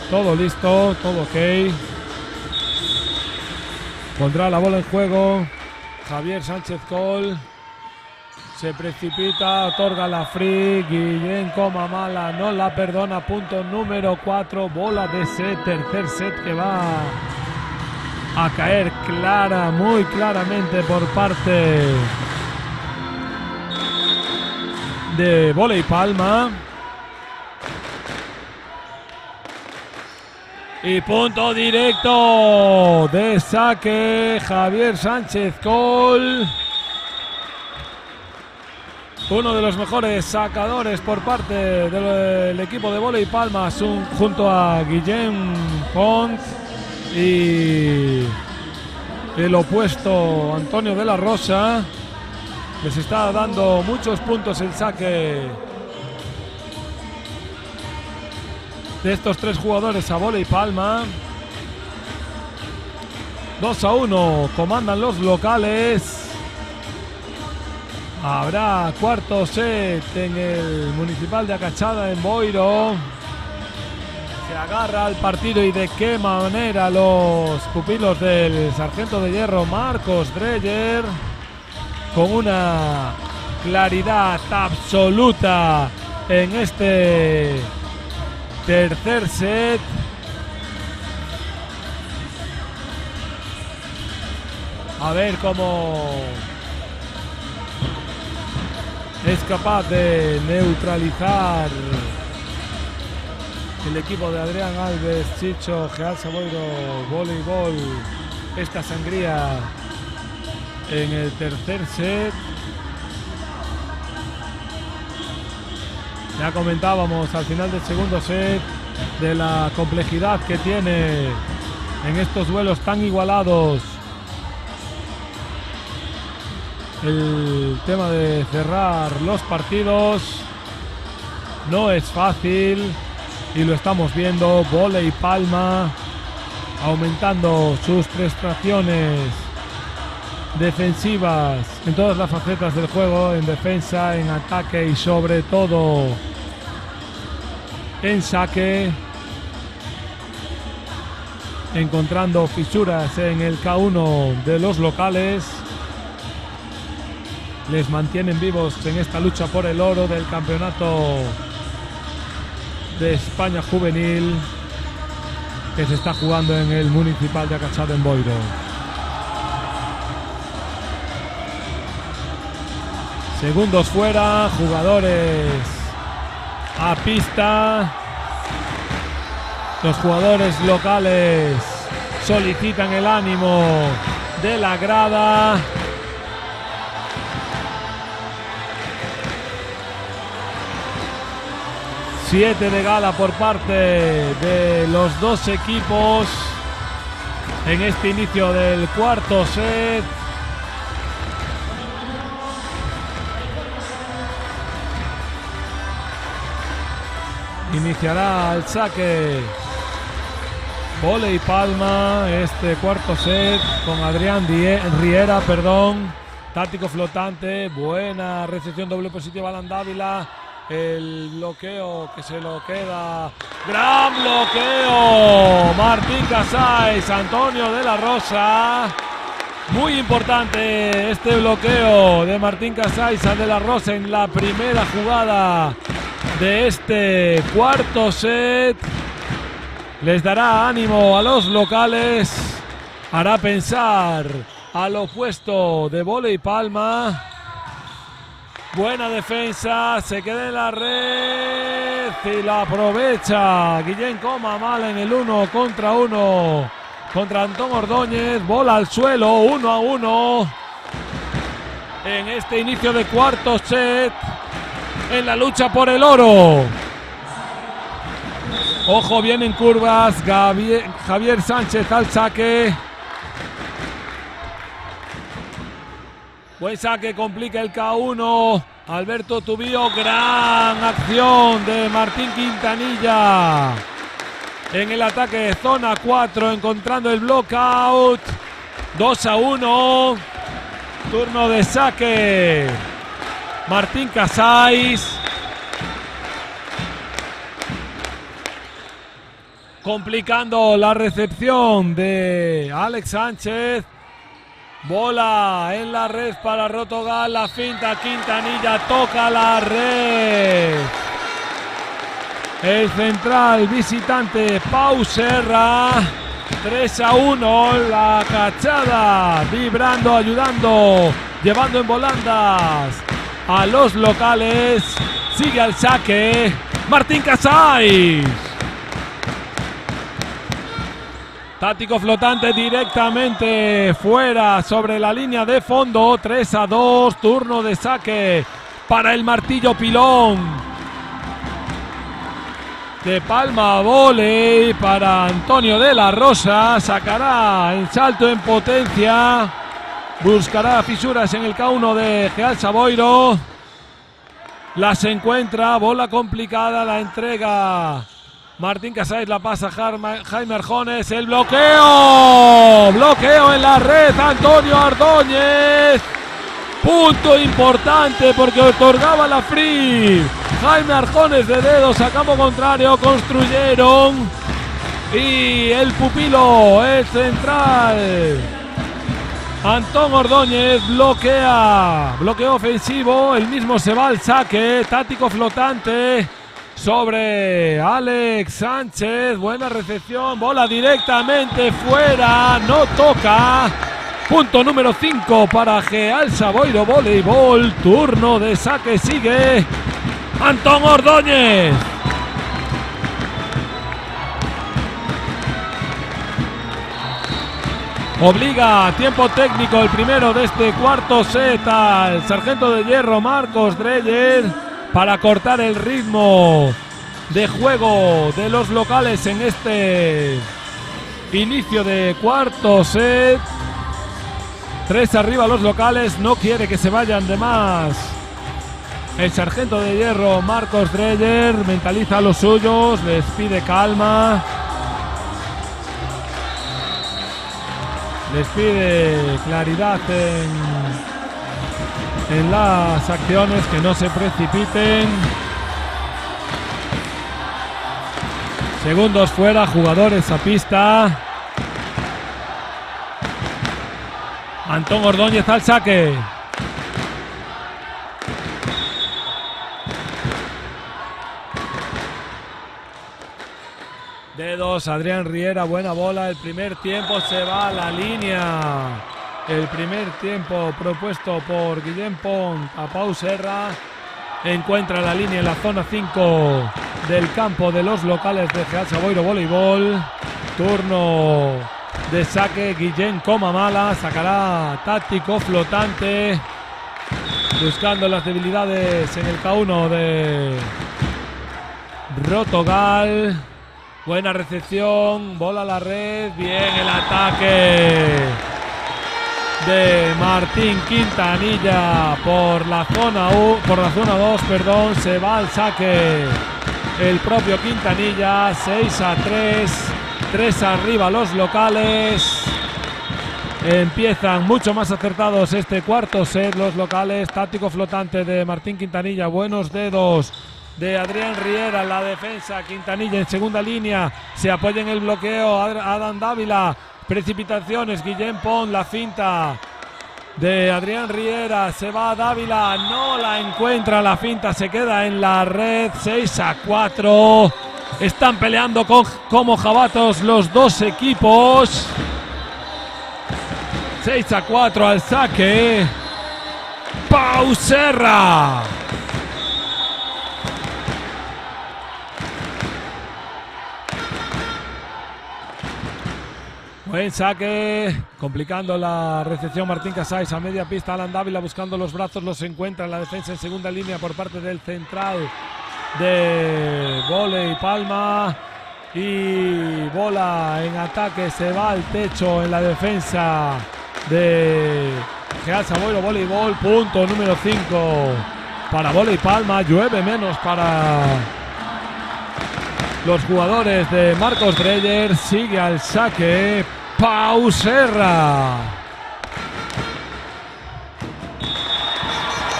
Todo listo, todo ok. Pondrá la bola en juego Javier Sánchez Col. Se precipita, otorga la free. Guillén Comamala no la perdona. Punto número 4. Bola de set. Tercer set que va a caer muy claramente por parte de Vóley Palma. Y punto directo de saque Javier Sánchez Col. Uno de los mejores sacadores por parte del equipo de Vóley Palma, junto a Guillén Pont y el opuesto Antonio de la Rosa. Les está dando muchos puntos el saque de estos tres jugadores a Vóley Palma. 2-1, comandan los locales. Habrá cuarto set en el Municipal de Acachada en Boiro. Se agarra al partido y de qué manera los pupilos del Sargento de Hierro Marcos Dreyer, con una claridad absoluta en este tercer set. A ver cómo es capaz de neutralizar el equipo de Adrián Alves Chicho, Eje alza Boiro Voleibol esta sangría en el tercer set. Ya comentábamos al final del segundo set de la complejidad que tiene en estos duelos tan igualados. El tema de cerrar los partidos no es fácil y lo estamos viendo. Vóley Palma aumentando sus prestaciones defensivas en todas las facetas del juego, en defensa, en ataque y sobre todo en saque, encontrando fisuras en el K1 de los locales. Les mantienen vivos en esta lucha por el oro del campeonato de España juvenil que se está jugando en el Municipal de Acachada en Boiro. Segundos fuera, jugadores a pista. Los jugadores locales solicitan el ánimo de la grada. Siete de gala por parte de los dos equipos en este inicio del cuarto set. Iniciará el saque Vóley Palma este cuarto set con Adrián Riera, táctico flotante, buena recepción, doble positiva Alan Dávila. El bloqueo que se lo queda. ¡Gran bloqueo! Martín Casais, Antonio de la Rosa. Muy importante este bloqueo de Martín Casais a de la Rosa en la primera jugada de este cuarto set. Les dará ánimo a los locales. Hará pensar al opuesto de Vóley Palma. Buena defensa, se queda en la red y la aprovecha Guillén Coma mal en el 1 contra 1 contra Antón Ordóñez. Bola al suelo, 1-1 en este inicio de cuarto set en la lucha por el oro. Ojo, vienen curvas, Javier Sánchez al saque. Buen saque, complica el K1. Alberto Tubío, gran acción de Martín Quintanilla. En el ataque, zona 4, encontrando el blockout. 2-1. Turno de saque. Martín Casais. Complicando la recepción de Alex Sánchez. Bola en la red para Rotogal, la finta Quintanilla, toca la red. El central visitante Pau Serra, 3-1, la Cachada vibrando, ayudando, llevando en volandas a los locales. Sigue al saque Martín Casais. Táctico flotante directamente fuera sobre la línea de fondo. 3-2. Turno de saque para el martillo pilón. De Palma Vóley para Antonio de la Rosa. Sacará el salto en potencia. Buscará fisuras en el K1 de Gealsa Boiro. Las encuentra. Bola complicada. La entrega Martín Casais, la pasa Jaime Arjones, el bloqueo en la red, Antonio Ordóñez, punto importante porque otorgaba la free, Jaime Arjones de dedos a campo contrario, construyeron y el pupilo, el central, Antón Ordóñez bloqueo ofensivo, el mismo se va al saque, táctico flotante sobre Alex Sánchez, buena recepción, bola directamente fuera, no toca. Punto número 5 para Gealsa Boiro Voleibol. Turno de saque, sigue Antón Ordóñez. Obliga tiempo técnico el primero de este cuarto set al sargento de hierro Marcos Dreyer para cortar el ritmo de juego de los locales en este Inicio de cuarto set. 3 arriba los locales. No quiere que se vayan de más. El sargento de hierro Marcos Dreyer mentaliza a los suyos. Les pide calma. Les pide claridad en las acciones, que no se precipiten. Segundos fuera, jugadores a pista. Antón Ordóñez al saque. Dedos, Adrián Riera, buena bola. El primer tiempo se va a la línea. El primer tiempo propuesto por Guillem Pont a Pau Serra. Encuentra la línea en la zona 5 del campo de los locales de Real Saboiro Voleibol. Turno de saque. Guillem Comamala sacará táctico flotante, buscando las debilidades en el K1 de Rotogal. Buena recepción, bola a la red, bien el ataque de Martín Quintanilla por la zona 2, se va al saque el propio Quintanilla. 6-3, 3 arriba los locales. Empiezan mucho más acertados este cuarto set los locales. Táctico flotante de Martín Quintanilla, buenos dedos de Adrián Riera en la defensa. Quintanilla en segunda línea, se apoya en el bloqueo Adam Dávila. Precipitaciones, Guillem Pont, la finta de Adrián Riera, se va a Dávila, no la encuentra, la finta se queda en la red. 6-4, están peleando como jabatos los dos equipos. 6-4 al saque Pau Serra. Buen saque, complicando la recepción Martín Casais a media pista. Alan Dávila buscando los brazos, los encuentra en la defensa en segunda línea por parte del central de Voley Palma. Y bola en ataque, se va al techo en la defensa de Real Saboiro Voleibol. Punto número 5 para Voley Palma. Llueve menos para los jugadores de Marcos Dreyer. Sigue al saque Pau Serra.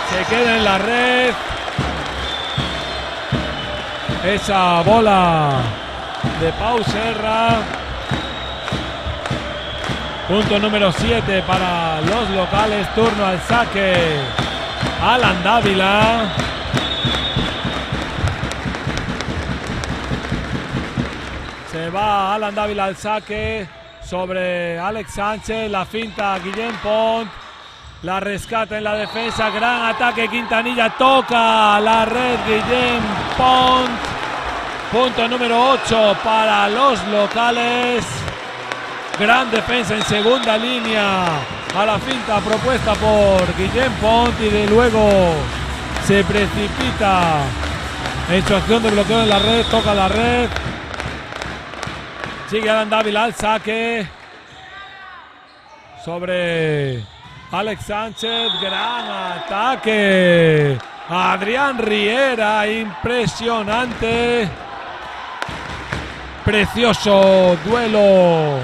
Se queda en la red. Esa bola de Pau Serra. Punto número 7 para los locales. Turno al saque Alan Dávila. Se va Alan Dávila al saque sobre Alex Sánchez. La finta Guillem Pont. La rescata en la defensa. Gran ataque Quintanilla. Toca la red Guillem Pont. Punto número 8 para los locales. Gran defensa en segunda línea a la finta propuesta por Guillem Pont. Y de luego se precipita en su acción de bloqueo en la red. Toca la red. Sigue Alan Dávila al saque sobre Alex Sánchez. Gran ataque. Adrián Riera, impresionante. Precioso duelo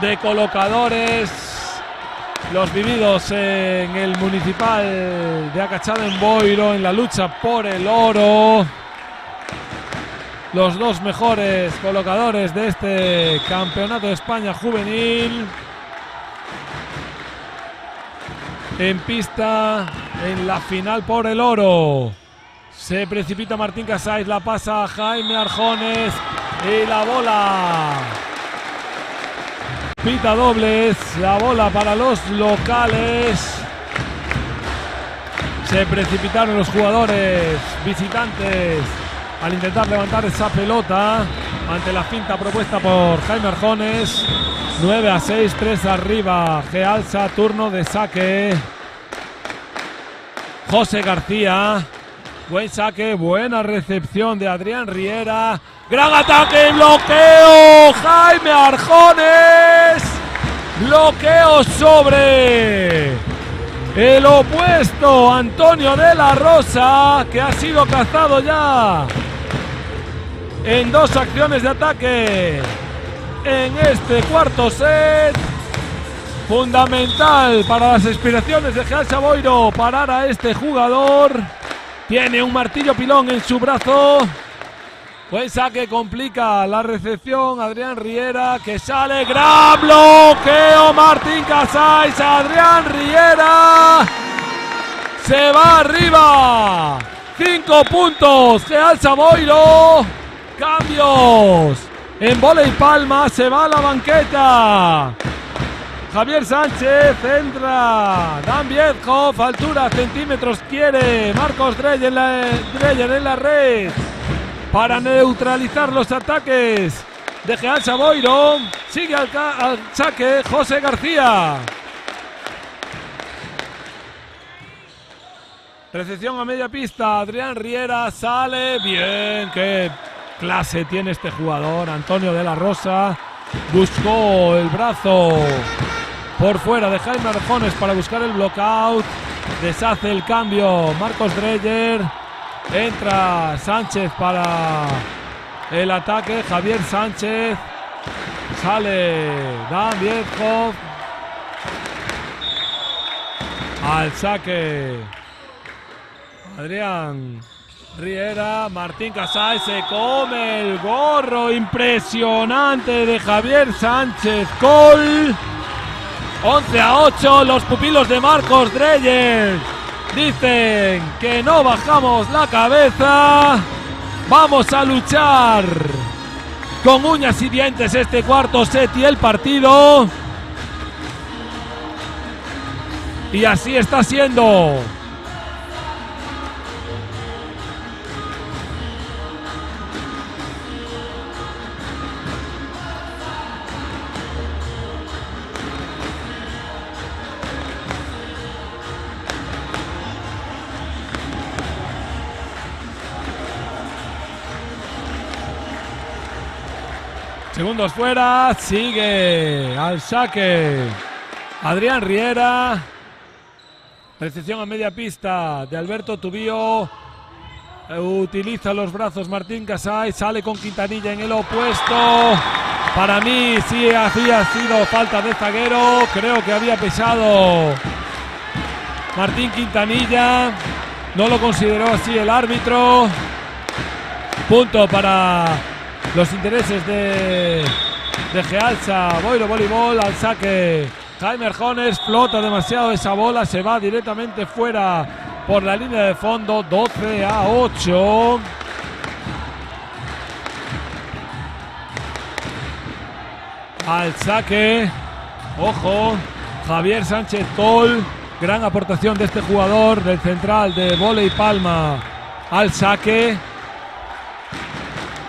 de colocadores. Los vividos en el Municipal de Acachaden-Boiro en la lucha por el oro. Los dos mejores colocadores de este Campeonato de España Juvenil en pista en la final por el oro. Se precipita Martín Casais, la pasa a Jaime Arjones y la bola. Pita dobles, la bola para los locales. Se precipitaron los jugadores visitantes al intentar levantar esa pelota ante la finta propuesta por Jaime Arjones. 9-6, 3 arriba Gealsa. Turno de saque José García. Buen saque, buena recepción de Adrián Riera. Gran ataque y bloqueo. Jaime Arjones. Bloqueo sobre el opuesto Antonio de la Rosa, que ha sido cazado ya en 2 acciones de ataque en este cuarto set. Fundamental para las aspiraciones de Geal Saboiro parar a este jugador. Tiene un martillo pilón en su brazo. Buen saque, complica la recepción. Adrián Riera que sale. Gran bloqueo. Martín Casais. Adrián Riera se va arriba. 5 puntos. Geal Saboiro. Cambios en Voley Palma. Se va a la banqueta. Javier Sánchez entra. Dan Viezhoff, altura, centímetros quiere. Marcos Dreyer en la red para neutralizar los ataques de Geal Saboiro. Sigue al saque José García. Recepción a media pista. Adrián Riera sale. Bien, qué clase tiene este jugador. Antonio de la Rosa buscó el brazo por fuera de Jaime Arjones para buscar el blockout. Deshace el cambio Marcos Dreyer. Entra Sánchez para el ataque. Javier Sánchez. Sale Dan Viezhoff. Al saque Adrián Riera. Martín Casais se come el gorro impresionante de Javier Sánchez. Gol. 11-8, los pupilos de Marcos Dreyer dicen que no bajamos la cabeza. Vamos a luchar con uñas y dientes este cuarto set y el partido. Y así está siendo. Segundos fuera, sigue al saque Adrián Riera. Recepción a media pista de Alberto Tubío. Utiliza los brazos Martín Casais, sale con Quintanilla en el opuesto. Para mí sí había sido falta de zaguero, creo que había pesado Martín Quintanilla. No lo consideró así el árbitro. Punto para los intereses de Geal Saboiro Voleibol. Al saque Jaime Arjones, flota demasiado esa bola, se va directamente fuera por la línea de fondo. 12-8. Al saque, ojo, Javier Sánchez Tol. Gran aportación de este jugador del central de Voley Palma. Al saque.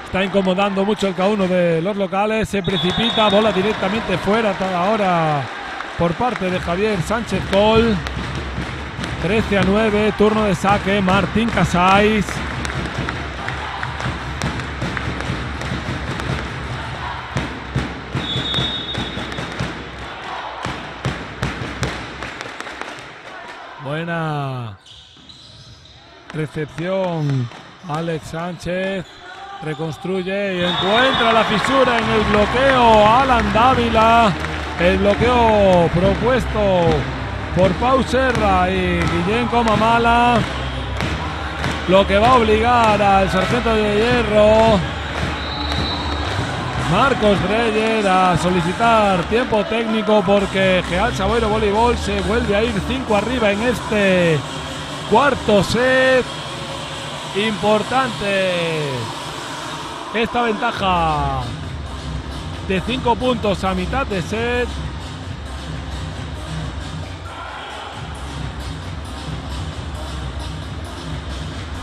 Está incomodando mucho el K1 de los locales. Se precipita, bola directamente fuera ahora por parte de Javier Sánchez Tol. 13-9, turno de saque Martín Casais. Buena recepción Alex Sánchez. Reconstruye y encuentra la fisura en el bloqueo Alan Dávila. El bloqueo propuesto por Pau Serra y Guillén Comamala, lo que va a obligar al sargento de hierro Marcos Dreyer a solicitar tiempo técnico, porque Geal Saboiro Voleibol se vuelve a ir 5 arriba en este cuarto set. Importante esta ventaja de 5 puntos a mitad de set.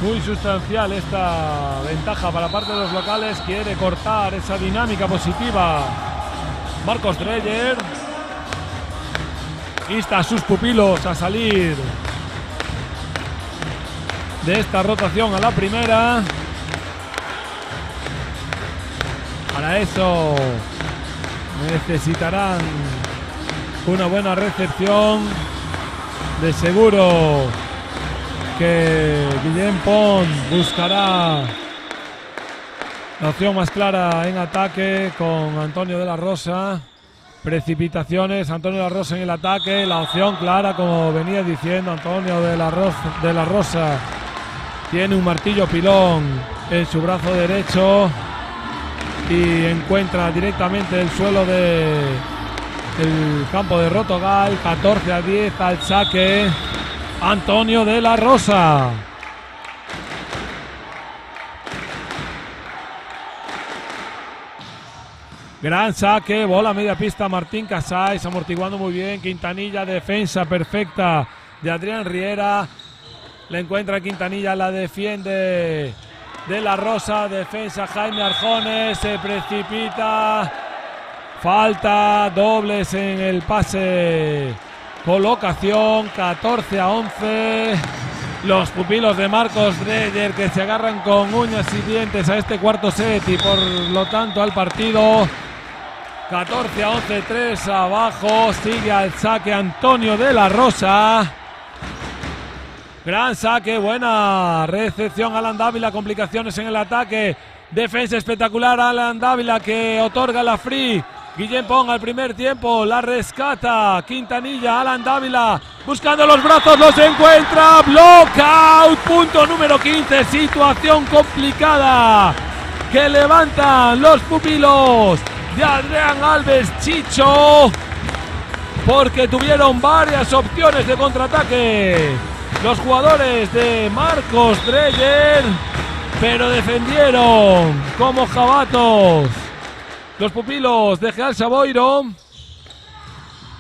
Muy sustancial esta ventaja para parte de los locales. Quiere cortar esa dinámica positiva Marcos Dreyer. Insta a sus pupilos a salir de esta rotación a la primera. Para eso necesitarán una buena recepción. De seguro que Guillem Pont buscará la opción más clara en ataque con Antonio de la Rosa. Precipitaciones, Antonio de la Rosa en el ataque. La opción clara, como venía diciendo Antonio de la Rosa, tiene un martillo pilón en su brazo derecho y encuentra directamente el suelo del campo de Rotogal. 14-10 al saque Antonio de la Rosa. Gran saque, bola a media pista, Martín Casais amortiguando muy bien. Quintanilla, defensa perfecta de Adrián Riera. Le encuentra Quintanilla, la defiende de la Rosa. Defensa Jaime Arjones, se precipita. Falta, dobles en el pase. Colocación, 14-11. Los pupilos de Marcos Dreyer que se agarran con uñas y dientes a este cuarto set y por lo tanto al partido. 14-11, 3 abajo. Sigue al saque Antonio de la Rosa. Gran saque, buena recepción Alan Dávila. Complicaciones en el ataque. Defensa espectacular Alan Dávila que otorga la free. Guillem Pont al primer tiempo, la rescata Quintanilla, Alan Dávila buscando los brazos, los encuentra, blockout, punto número 15, situación complicada que levantan los pupilos de Adrián Alves Chicho porque tuvieron varias opciones de contraataque los jugadores de Marcos Dreyer, pero defendieron como jabatos los pupilos de Real Saboiro.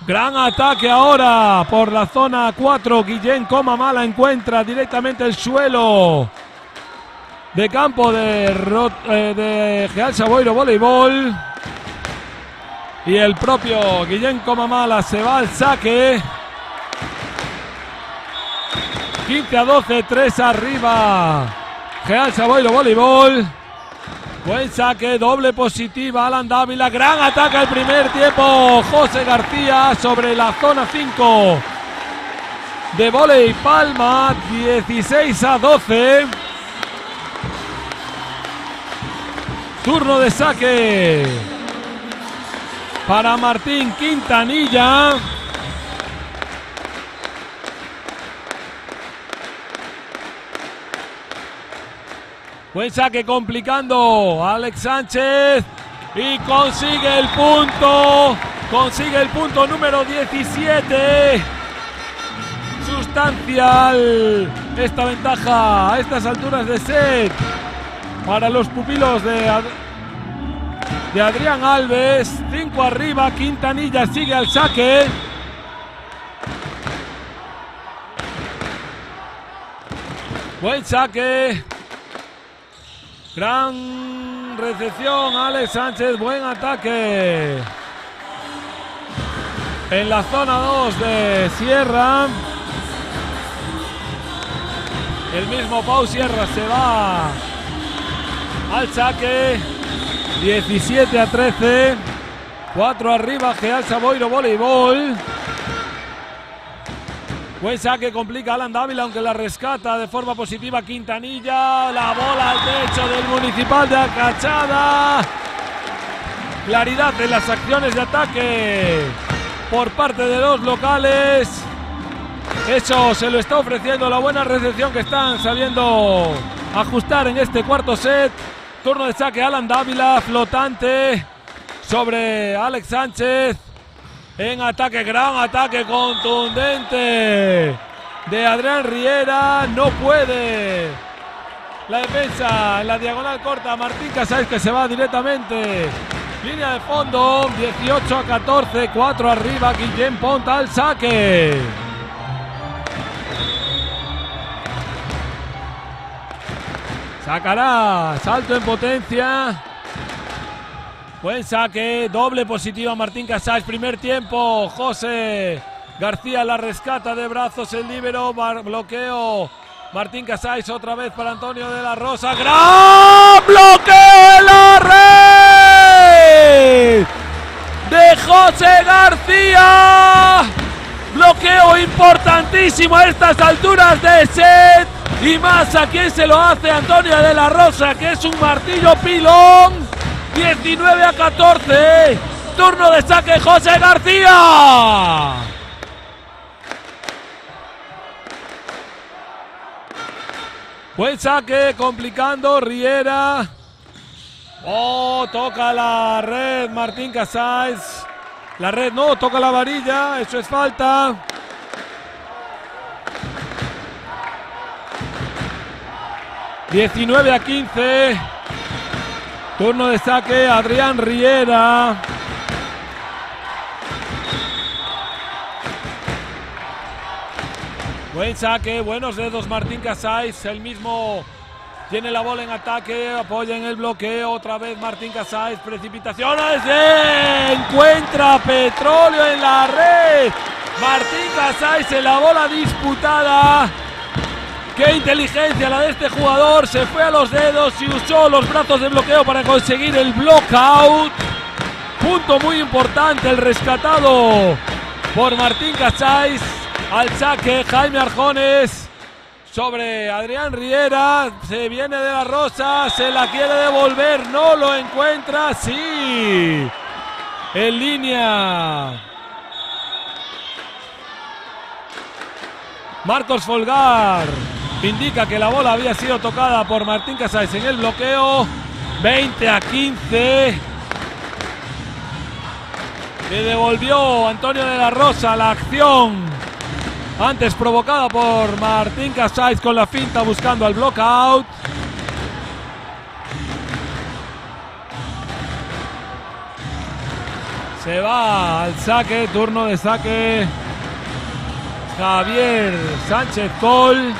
Gran ataque ahora por la zona 4. Guillem Comamala encuentra directamente el suelo de campo de Real Saboiro Voleibol. Y el propio Guillem Comamala se va al saque. 15-12, 3 arriba. Real Saboiro Voleibol. Buen saque, doble positiva, Alan Dávila, gran ataque al primer tiempo, José García sobre la zona 5 de Voley Palma, 16-12. Turno de saque para Martín Quintanilla. Buen saque complicando Alex Sánchez y consigue el punto número 17. Sustancial esta ventaja a estas alturas de set para los pupilos de Adrián Alves. 5 arriba, Quintanilla sigue al saque. Buen saque. Gran recepción, Alex Sánchez, buen ataque. En la zona 2 de Sierra. El mismo Pau Sierra se va al saque. 17-13. 4 arriba, Real Saboiro Voleibol. Buen saque, complica Alan Dávila, aunque la rescata de forma positiva Quintanilla. La bola al techo del Municipal de Acachada. Claridad en las acciones de ataque por parte de los locales. Eso se lo está ofreciendo la buena recepción que están sabiendo ajustar en este cuarto set. Turno de saque Alan Dávila, flotante sobre Alex Sánchez. En ataque, gran ataque contundente de Adrián Riera. No puede la defensa en la diagonal corta. Martín Casais que se va directamente. Línea de fondo, 18-14, 4 arriba. Guillem Pont al saque. Sacará salto en potencia. Buen saque, doble positiva Martín Casais, primer tiempo. José García la rescata de brazos, el líbero, bloqueo Martín Casais otra vez para Antonio de la Rosa. ¡Gran bloqueo en la red de José García! Bloqueo importantísimo a estas alturas de set. Y más a quien se lo hace Antonio de la Rosa, que es un martillo pilón. 19-14. Turno de saque José García. Buen saque, complicando Riera. Oh, toca la red Martín Casais. La red no, toca la varilla, eso es falta. (19-15). Turno de saque Adrián Riera. Buen saque, buenos dedos Martín Casais, el mismo tiene la bola en ataque, apoya en el bloqueo, otra vez Martín Casais, precipitaciones, encuentra petróleo en la red, Martín Casais en la bola disputada. Qué inteligencia la de este jugador, se fue a los dedos y usó los brazos de bloqueo para conseguir el blockout. Punto muy importante, el rescatado por Martín Casais. Al saque Jaime Arjones sobre Adrián Riera. Se viene de la Rosa, se la quiere devolver, no lo encuentra. Sí, en línea Marcos Folgar indica que la bola había sido tocada por Martín Casais en el bloqueo. 20-15. Le devolvió Antonio de la Rosa la acción antes provocada por Martín Casais con la finta buscando al blockout. Se va al saque, turno de saque Javier Sánchez Col.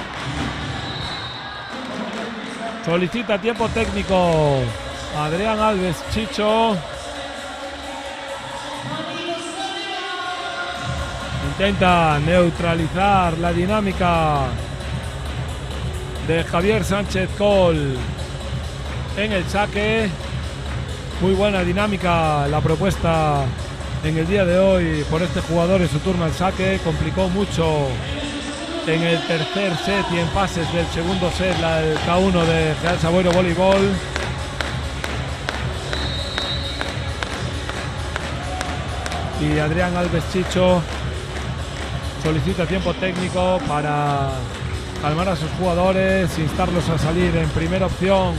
Solicita tiempo técnico Adrián Alves Chicho. Intenta neutralizar la dinámica de Javier Sánchez Col en el saque. Muy buena dinámica la propuesta en el día de hoy por este jugador en su turno al saque. Complicó mucho en el tercer set y en fases del segundo set el K1 de Real Saboiro Voleibol. Y Adrián Alves Chicho solicita tiempo técnico para calmar a sus jugadores, instarlos a salir en primera opción.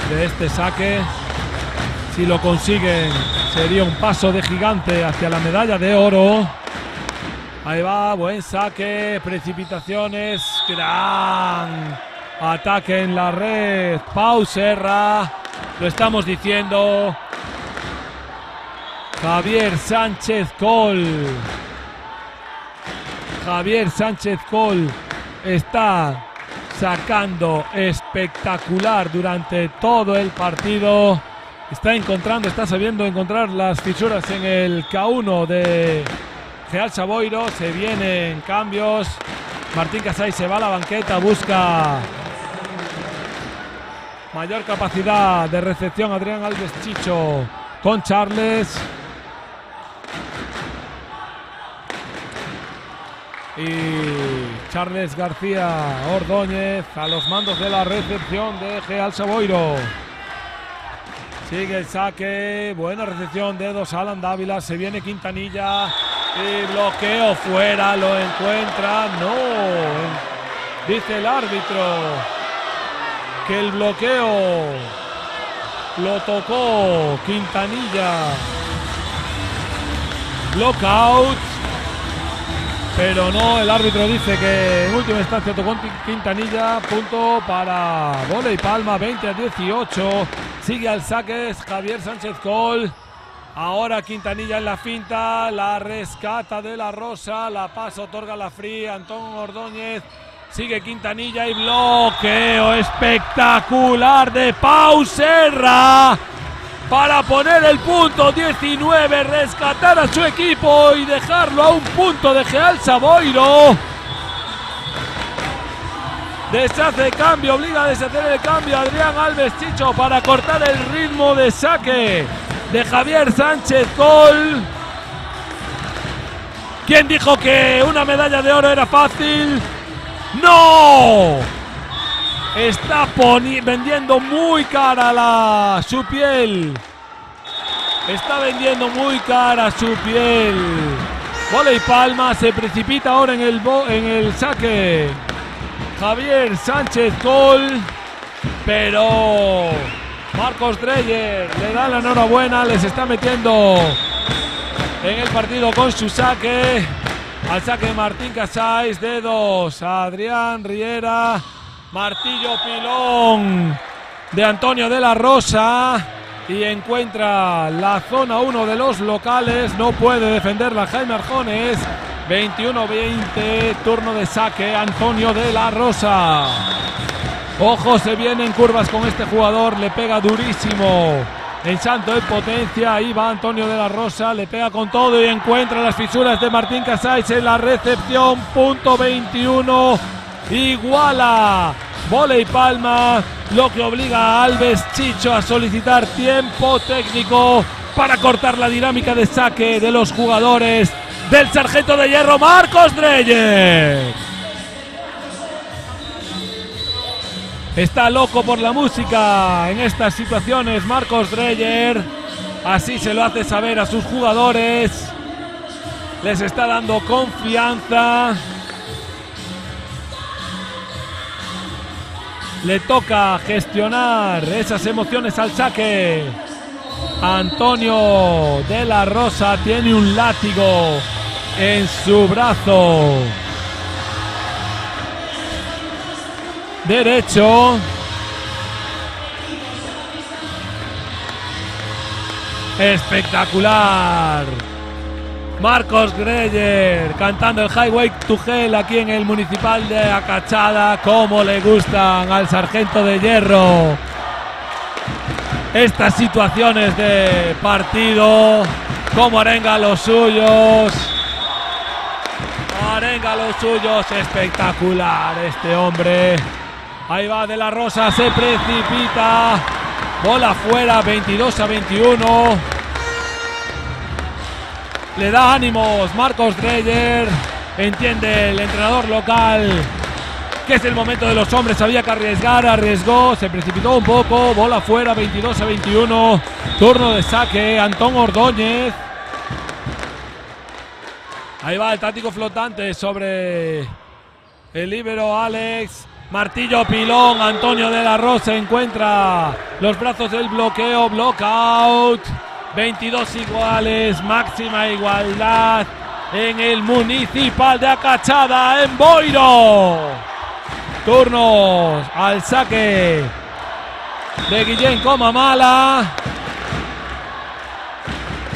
De este saque, si lo consiguen, sería un paso de gigante hacia la medalla de oro. Ahí va, buen saque, precipitaciones, gran ataque en la red. Pau Serra, lo estamos diciendo. Javier Sánchez Col. Javier Sánchez Col está sacando espectacular durante todo el partido. Está sabiendo encontrar las fisuras en el K1 de Real Saboiro. Se vienen cambios. Martín Casais se va a la banqueta, busca mayor capacidad de recepción. Adrián Alves Chicho con Charles. Y Charles García Ordóñez a los mandos de la recepción de Real Saboiro. Sigue el saque, buena recepción, dedos Alan Dávila, se viene Quintanilla y bloqueo fuera, lo encuentra, no, dice el árbitro que el bloqueo lo tocó Quintanilla, blockout. Pero no, el árbitro dice que en última instancia tocó Quintanilla. Punto para Voley Palma, 20-18. Sigue al saque Javier Sánchez Col. Ahora Quintanilla en la finta, la rescata de la Rosa, la pasa, otorga la free, Antón Ordóñez. Sigue Quintanilla y bloqueo espectacular de Pau Serra. para poner el punto 19, rescatar a su equipo y dejarlo a un punto de Gealsa Boiro. Deshace cambio, obliga a deshacer el cambio Adrián Alves Chicho para cortar el ritmo de saque de Javier Sánchez Col. ¿Quién dijo que una medalla de oro era fácil? ¡No! Está vendiendo muy cara su piel. Está vendiendo muy cara su piel. Vóley Palma, se precipita ahora en el saque Javier Sánchez Col, pero Marcos Dreyer le da la enhorabuena, les está metiendo en el partido con su saque. Al saque Martín Casais, dedos a Adrián Riera, martillo pilón de Antonio de la Rosa y encuentra la zona 1 de los locales. No puede defenderla Jaime Arjones. 21-20, turno de saque Antonio de la Rosa. Ojo, se vienen curvas con este jugador, le pega durísimo en salto de potencia. Ahí va Antonio de la Rosa, le pega con todo y encuentra las fisuras de Martín Casais en la recepción. Punto 21, iguala Vóley Palma, lo que obliga a Alves Chicho a solicitar tiempo técnico para cortar la dinámica de saque de los jugadores del Sargento de Hierro Marcos Dreyer. Está loco por la música en estas situaciones Marcos Dreyer. Así se lo hace saber a sus jugadores. Les está dando confianza. Le toca gestionar esas emociones al saque. Antonio de la Rosa tiene un látigo en su brazo derecho. Espectacular. Marcos Dreyer cantando el Highway to Hell aquí en el Municipal de Acachada. Como le gustan al Sargento de Hierro estas situaciones de partido. Como arenga a los suyos. Arenga a los suyos. Espectacular este hombre. Ahí va de la Rosa. Se precipita. Bola fuera. 22-21. Le da ánimos Marcos Dreyer. Entiende el entrenador local que es el momento de los hombres. Había que arriesgar, arriesgó, se precipitó un poco. Bola fuera, 22-21. Turno de saque, Antón Ordóñez. Ahí va el táctico flotante sobre el líbero Alex. Martillo pilón, Antonio de la Rosa encuentra los brazos del bloqueo, blockout. 22 iguales, máxima igualdad en el Municipal de Acachada, en Boiro. Turnos al saque de Guillén Comamala.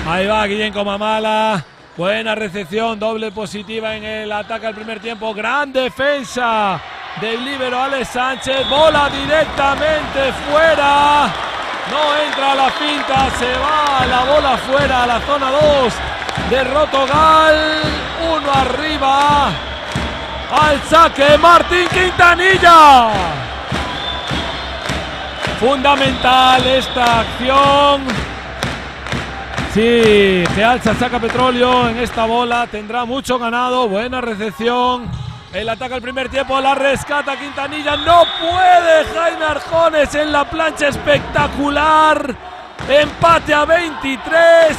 Ahí va Guillén Comamala. Buena recepción, doble positiva en el ataque al primer tiempo. Gran defensa del líbero Alex Sánchez. Bola directamente fuera. No entra a la finta, se va la bola fuera a la zona 2 de Rotogal. Uno arriba. Al saque Martín Quintanilla. Fundamental esta acción. Sí, Gealsa saca petróleo en esta bola. Tendrá mucho ganado. Buena recepción. El ataque al primer tiempo, la rescata Quintanilla. No puede Jaime Arjones en la plancha, espectacular. Empate a 23.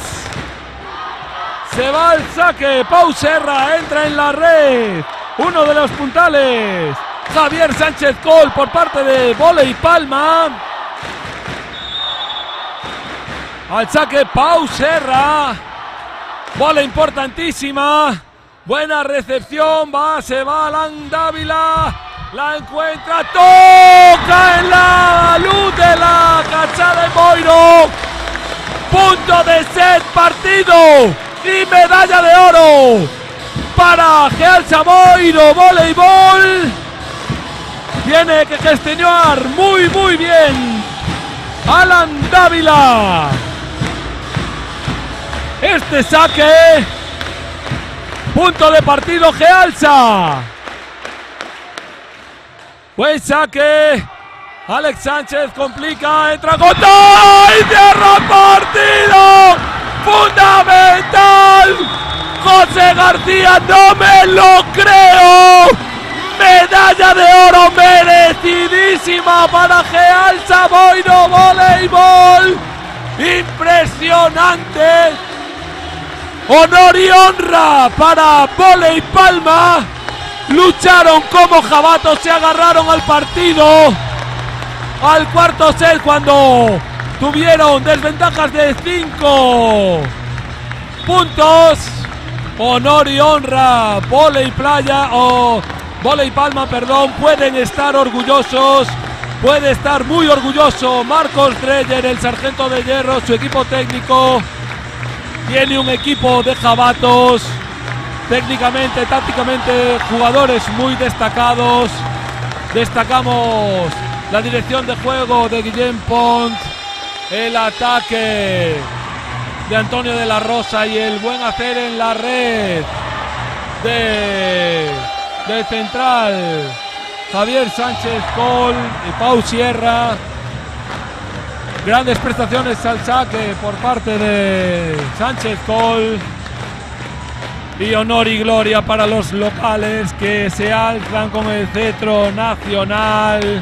Se va al saque. Pau Serra entra en la red. Uno de los puntales. Javier Sánchez Col por parte de Vóley Palma. Al saque Pau Serra. Bola importantísima. Buena recepción, se va Alan Dávila, la encuentra, toca en la luz de la Acachada en Boiro. Punto de set, partido y medalla de oro para Gealsa Boiro Voleibol. Tiene que gestionar muy bien Alan Dávila. Este saque. Punto de partido Gealsa. Buen saque. Alex Sánchez complica, entra con todo y cierra partido. Fundamental. José García, no me lo creo. Medalla de oro merecidísima para Gealsa Boiro Voleibol. Impresionante. Honor y honra para Voley Palma. Lucharon como jabatos, se agarraron al partido. Al cuarto set cuando tuvieron desventajas de 5 puntos. Honor y honra. Voley Playa o Voley Palma, perdón, pueden estar orgullosos. Puede estar muy orgulloso Marcos Dreyer, el sargento de hierro, su equipo técnico. Tiene un equipo de jabatos, técnicamente, tácticamente, jugadores muy destacados. Destacamos la dirección de juego de Guillem Pont, el ataque de Antonio de la Rosa y el buen hacer en la red de central Javier Sánchez Col y Pau Sierra. Grandes prestaciones al saque por parte de Sánchez Col. Y honor y gloria para los locales que se alzan con el cetro nacional.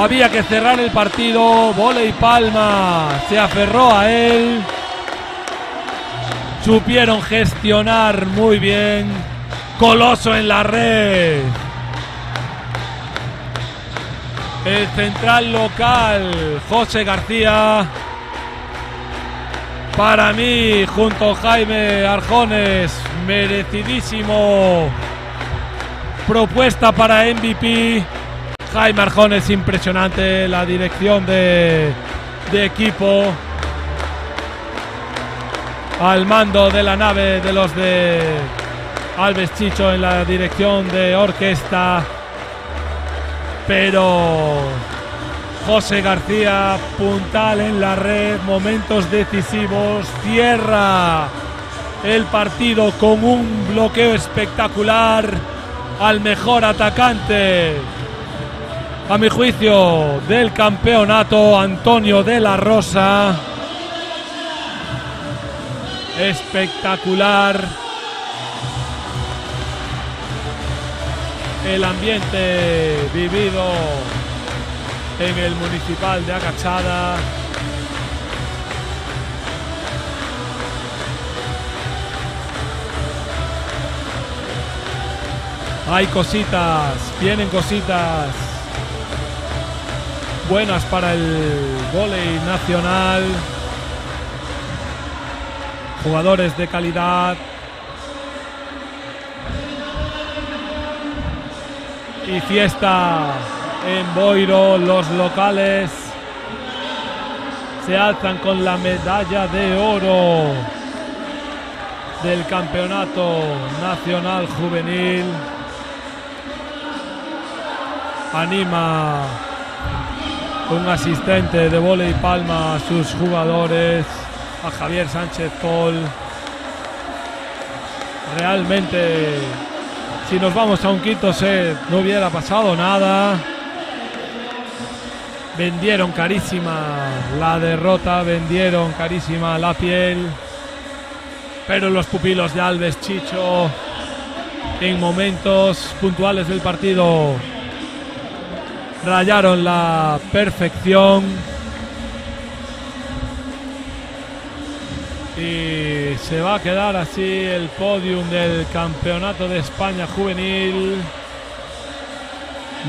Había que cerrar el partido. Voley Palma se aferró a él. Supieron gestionar muy bien. Coloso en la red. El central local, José García. Para mí, junto a Jaime Arjones, merecidísimo propuesta para MVP. Jaime Arjones, impresionante la dirección de equipo. Al mando de la nave de los de Alves Chicho en la dirección de orquesta. Pero José García, puntal en la red, momentos decisivos, cierra el partido con un bloqueo espectacular al mejor atacante, a mi juicio, del campeonato, Antonio de la Rosa. Espectacular el ambiente vivido en el municipal de Agachada. Hay cositas, vienen cositas buenas para el vóley nacional. Jugadores de calidad. Y fiesta en Boiro. Los locales se alzan con la medalla de oro del campeonato nacional juvenil. Anima un asistente de Voley Palma a sus jugadores, a Javier Sánchez Col. Realmente, si nos vamos a un quinto set, no hubiera pasado nada. Vendieron carísima la derrota, vendieron carísima la piel. Pero los pupilos de Alves Chicho, en momentos puntuales del partido, rayaron la perfección. Y se va a quedar así el podium del Campeonato de España Juvenil.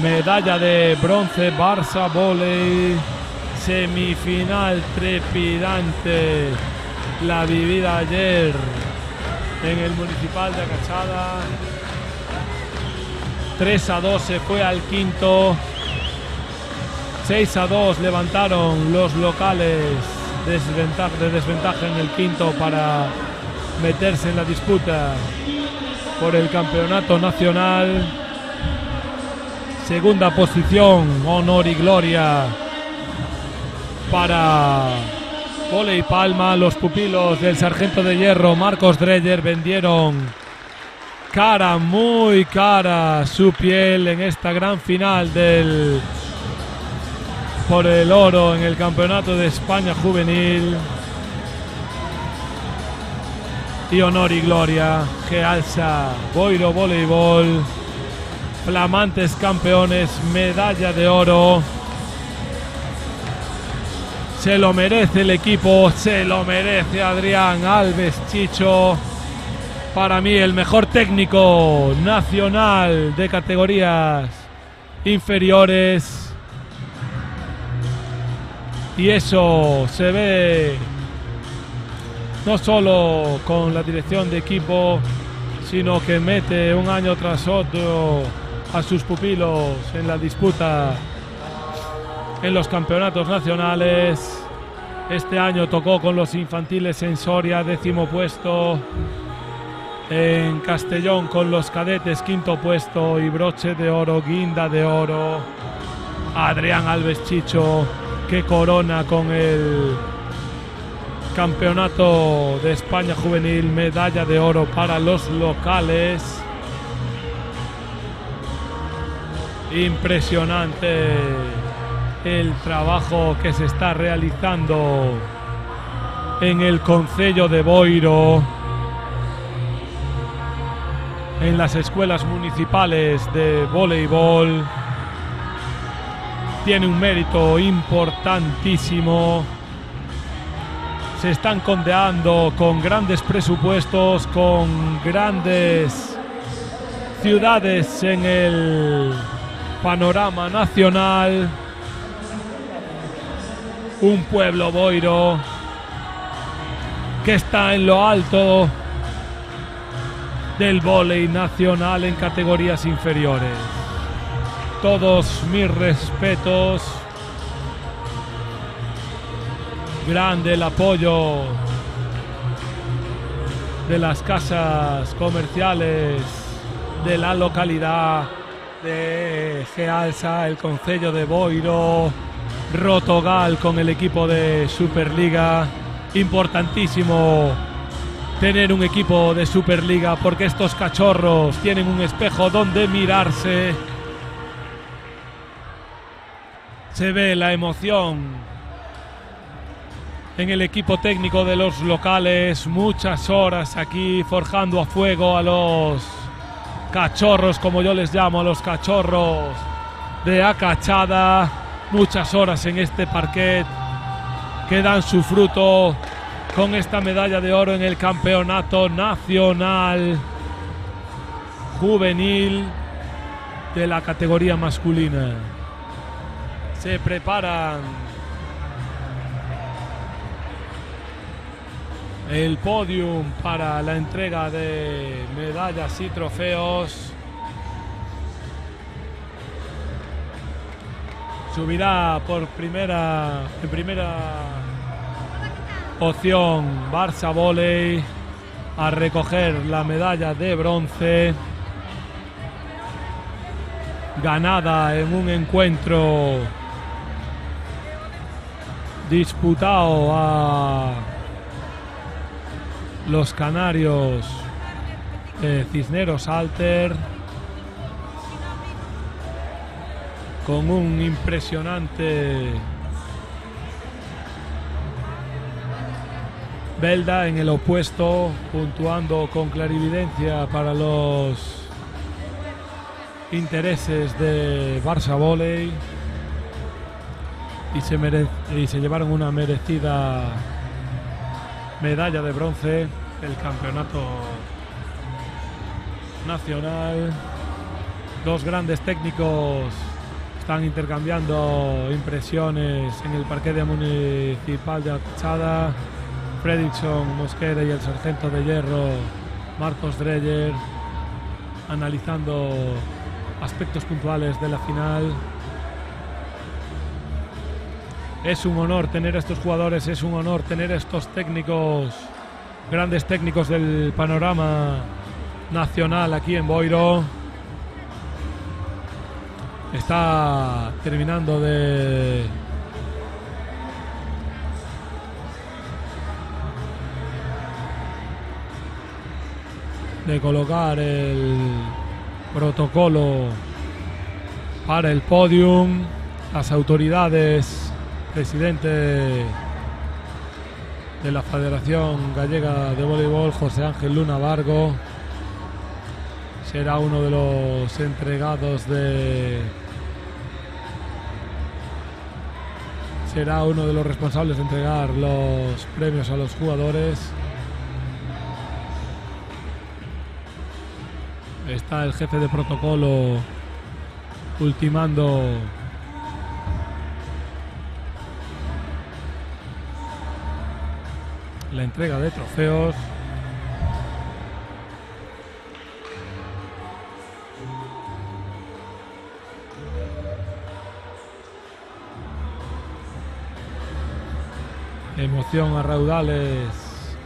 Medalla de bronce Barça Voley. Semifinal trepidante, la vivida ayer en el Municipal de Agachada. 3-2 se fue al quinto. 6-2 levantaron los locales de desventaja en el quinto para meterse en la disputa por el campeonato nacional. Segunda posición, honor y gloria para Vóley Palma. Los pupilos del sargento de hierro Marcos Dreyer vendieron cara, muy cara, su piel en esta gran final por el oro en el Campeonato de España Juvenil. Y honor y gloria, Gealsa Boiro Voleibol, flamantes campeones, medalla de oro. Se lo merece el equipo, se lo merece Adrián Alves Chicho. Para mí el mejor técnico nacional de categorías inferiores. Y eso se ve no solo con la dirección de equipo, sino que mete un año tras otro a sus pupilos en la disputa en los campeonatos nacionales. Este año tocó con los infantiles en Soria, 10º puesto. En Castellón con los cadetes, 5º puesto y broche de oro, guinda de oro. Adrián Alves Chicho, que corona con el Campeonato de España Juvenil, medalla de oro para los locales. Impresionante el trabajo que se está realizando en el concello de Boiro, en las escuelas municipales de voleibol. Tiene un mérito importantísimo. Se están condeando con grandes presupuestos, con grandes ciudades en el panorama nacional. Un pueblo boiro que está en lo alto del vóley nacional en categorías inferiores. Todos mis respetos. Grande el apoyo de las casas comerciales de la localidad de Gealsa, el concello de Boiro, Rotogal con el equipo de Superliga. Importantísimo tener un equipo de Superliga porque estos cachorros tienen un espejo donde mirarse. Se ve la emoción en el equipo técnico de los locales, muchas horas aquí forjando a fuego a los cachorros, como yo les llamo, a los cachorros de Acachada. Muchas horas en este parquet que dan su fruto con esta medalla de oro en el Campeonato Nacional Juvenil de la categoría masculina. Se preparan el podium para la entrega de medallas y trofeos. Subirá en primera opción Barça Volley a recoger la medalla de bronce ganada en un encuentro disputado a los canarios Cisneros Alter, con un impresionante Belda en el opuesto, puntuando con clarividencia para los intereses de Barça Volley, y se llevaron una merecida medalla de bronce del campeonato nacional. Dos grandes técnicos están intercambiando impresiones en el parquet municipal de Acachada. Fredrickson Mosquera y el sargento de hierro Marcos Dreyer analizando aspectos puntuales de la final. Es un honor tener a estos jugadores, es un honor tener a estos técnicos, grandes técnicos del panorama nacional aquí en Boiro. Está terminando de de colocar el protocolo para el podium. Las autoridades, presidente de la Federación Gallega de Voleibol, José Ángel Luna Vargo, será uno de los entregados será uno de los responsables de entregar los premios a los jugadores. Está el jefe de protocolo ultimando la entrega de trofeos. Emoción a raudales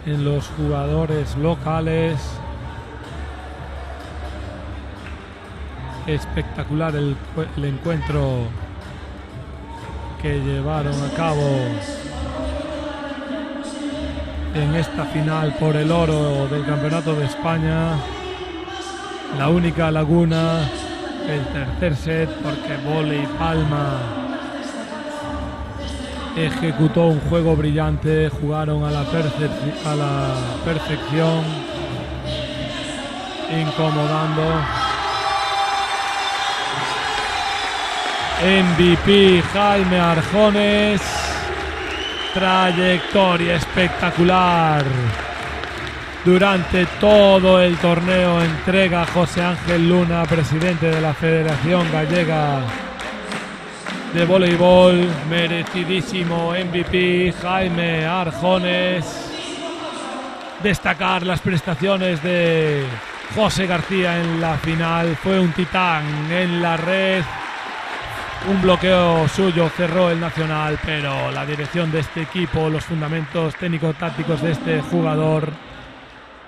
en los jugadores locales. Espectacular el encuentro que llevaron a cabo en esta final por el oro del Campeonato de España. La única laguna, el tercer set, porque Voley Palma ejecutó un juego brillante, jugaron a la perfección, incomodando. MVP Jaime Arjones, trayectoria espectacular durante todo el torneo. Entrega José Ángel Luna, presidente de la Federación Gallega de Voleibol. Merecidísimo MVP Jaime Arjones. Destacar las prestaciones de José García en la final. Fue un titán en la red. Un bloqueo suyo cerró el nacional, pero la dirección de este equipo, los fundamentos técnico-tácticos de este jugador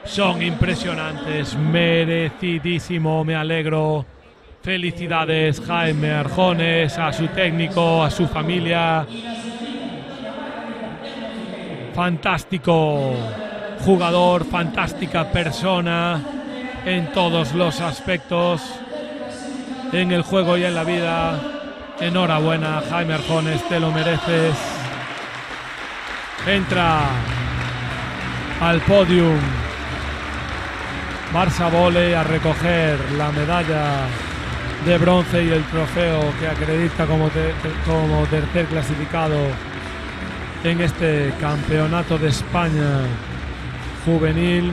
son impresionantes. Merecidísimo, me alegro. Felicidades Jaime Arjones, a su técnico, a su familia. Fantástico jugador, fantástica persona en todos los aspectos, en el juego y en la vida. Enhorabuena Jaime Arjones, te lo mereces. Entra al podium Barça Volley a recoger la medalla de bronce y el trofeo que acredita como tercer clasificado en este Campeonato de España juvenil.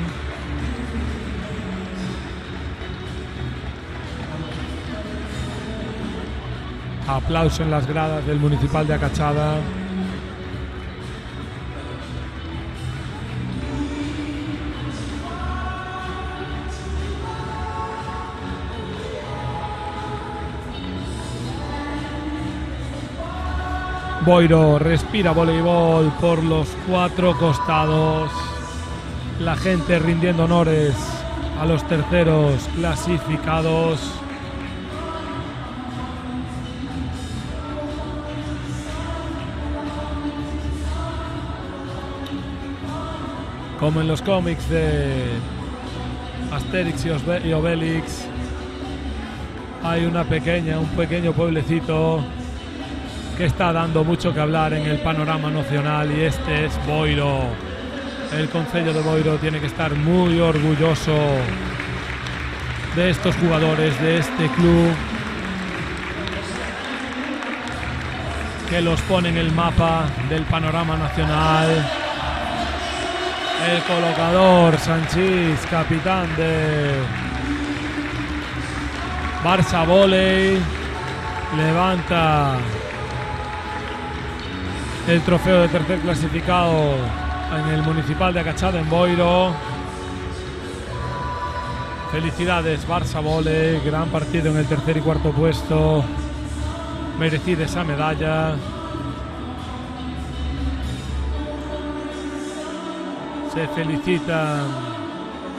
Aplauso en las gradas del Municipal de Acachada. Boiro respira voleibol por los cuatro costados. La gente rindiendo honores a los terceros clasificados. Como en los cómics de Asterix y Obelix, hay un pequeño pueblecito que está dando mucho que hablar en el panorama nacional, y este es Boiro. El concello de Boiro tiene que estar muy orgulloso de estos jugadores, de este club, que los pone en el mapa del panorama nacional. El colocador Sanchís, capitán de Barça Volley, levanta el trofeo de tercer clasificado en el Municipal de Acachada en Boiro. Felicidades Barça Volley, gran partido en el tercer y cuarto puesto, merecida esa medalla. Se felicitan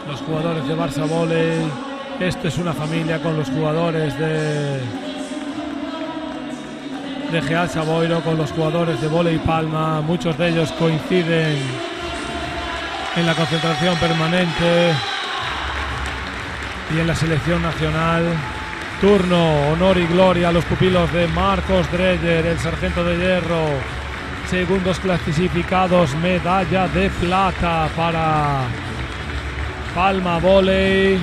los jugadores de Barça Volley. Esto es una familia con los jugadores de Geasa Boiro, con los jugadores de Voley Palma. Muchos de ellos coinciden en la concentración permanente. Y en la selección nacional, turno, honor y gloria a los pupilos de Marcos Dreyer, el sargento de hierro. Segundos clasificados, medalla de plata para Palma Volley.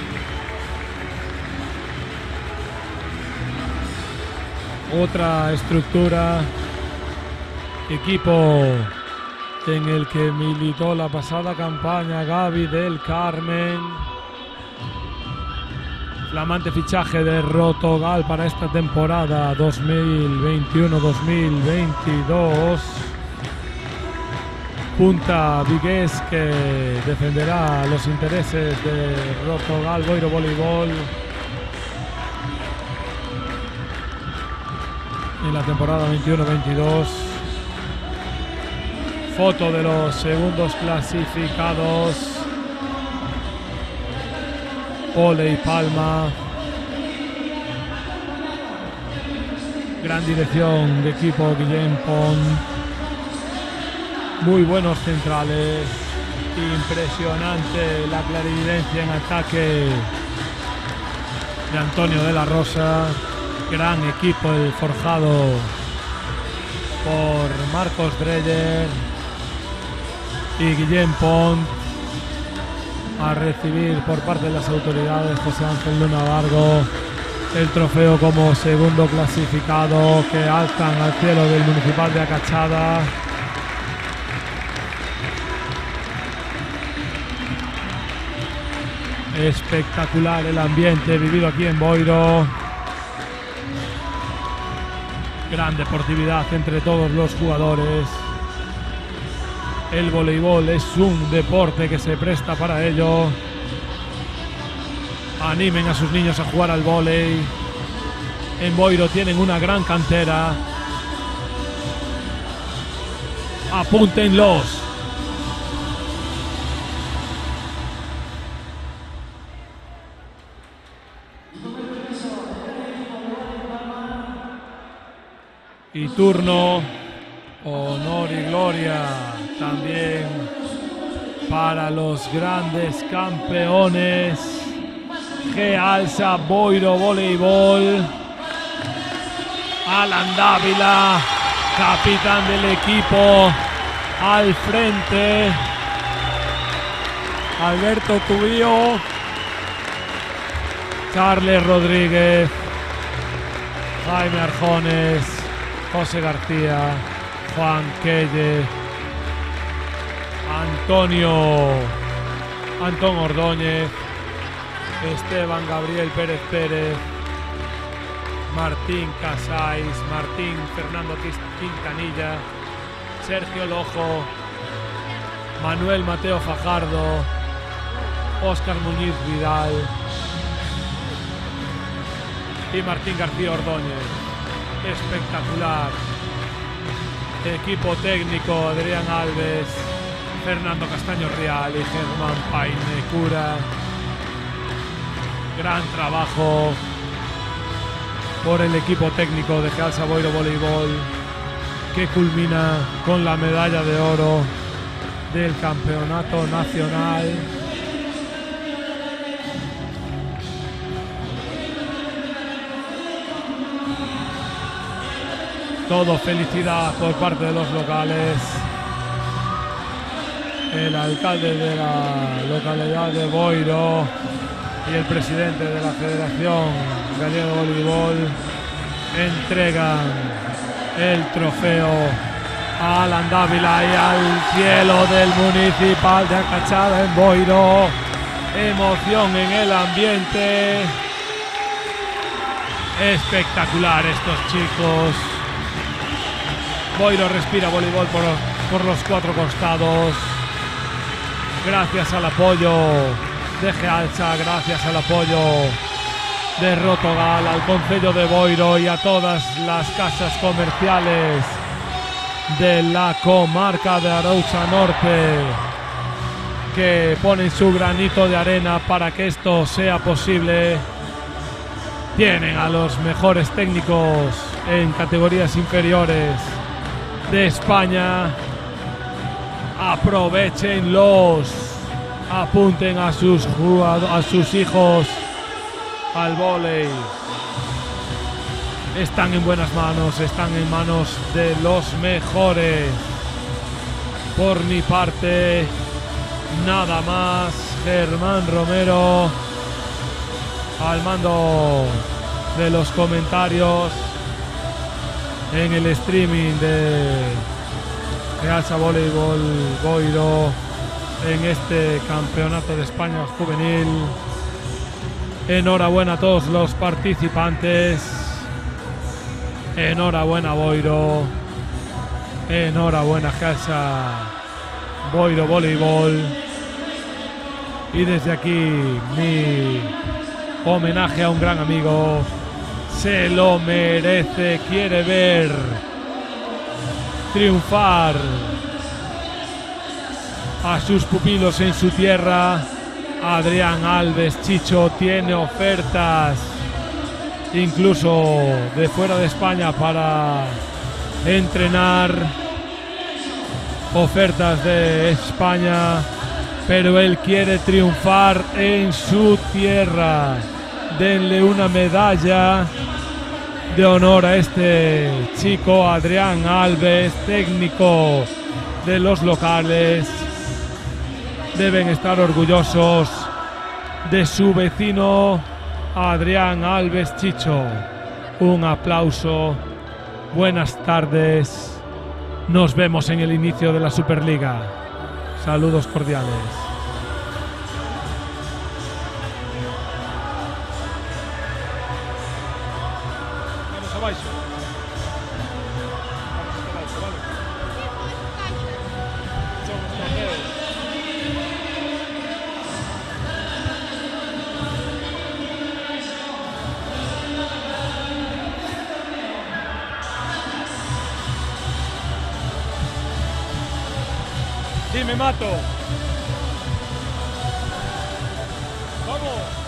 Otra estructura, equipo en el que militó la pasada campaña Gaby del Carmen. Flamante fichaje de Rotogal para esta temporada 2021-2022. Punta vigués que defenderá los intereses de Rotogal Boiro Voleibol en la temporada 21-22. Foto de los segundos clasificados. Voley Palma. Gran dirección de equipo Guillem Pont. Muy buenos centrales. Impresionante la clarividencia en ataque de Antonio de la Rosa. Gran equipo el forjado por Marcos Dreyer y Guillem Pont. A recibir por parte de las autoridades José Ángel Luna Vargo el trofeo como segundo clasificado, que alzan al cielo del Municipal de Acachada. Espectacular el ambiente vivido aquí en Boiro. Gran deportividad entre todos los jugadores. El voleibol es un deporte que se presta para ello. Animen a sus niños a jugar al vóley. En Boiro tienen una gran cantera. Apúntenlos. Y turno, honor y gloria también para los grandes campeones. G-Alsa Boiro Voleibol. Alan Dávila, capitán del equipo, al frente. Alberto Tubío, Charles Rodríguez, Jaime Arjones, José García, Juan Quelle, Antón Ordóñez, Esteban Gabriel Pérez Pérez, Martín Casais, Martín Fernando Quintanilla, Sergio Lojo, Manuel Mateo Fajardo, Óscar Muñiz Vidal y Martín García Ordóñez. Espectacular. Equipo técnico, Adrián Alves, Fernando Castaño Real y Germán Paine Cura. Gran trabajo por el equipo técnico de G-Alsa Boiro Voleibol, que culmina con la medalla de oro del campeonato nacional. Todo felicidad por parte de los locales. El alcalde de la localidad de Boiro y el presidente de la Federación Gallega de Voleibol entregan el trofeo a Alan Dávila y al cielo del Municipal de Acachada en Boiro. Emoción en el ambiente. Espectacular estos chicos. Boiro respira voleibol por los cuatro costados. Gracias al apoyo de G-Alsa, gracias al apoyo de Rotogal, al Concello de Boiro y a todas las casas comerciales de la comarca de Arousa Norte, que ponen su granito de arena para que esto sea posible. Tienen a los mejores técnicos en categorías inferiores de España. Aprovechenlos, apunten a sus hijos al vóley. Están en buenas manos, están en manos de los mejores. Por mi parte, nada más. Germán Romero al mando de los comentarios en el streaming de Realza Voleibol Boiro en este Campeonato de España Juvenil. Enhorabuena a todos los participantes. Enhorabuena Boiro. Enhorabuena Realza Boiro Voleibol. Y desde aquí mi homenaje a un gran amigo. Se lo merece, quiere ver triunfar a sus pupilos en su tierra. Adrián Alves Chicho tiene ofertas incluso de fuera de España para entrenar, ofertas de España, pero él quiere triunfar en su tierra. Denle una medalla de honor a este chico, Adrián Alves, técnico de los locales. Deben estar orgullosos de su vecino Adrián Alves Chicho. Un aplauso. Buenas tardes. Nos vemos en el inicio de la Superliga. Saludos cordiales. Vamos abaixo. Vamos abaixo, vale? Somos campeones. Dime, Mato. Vamos.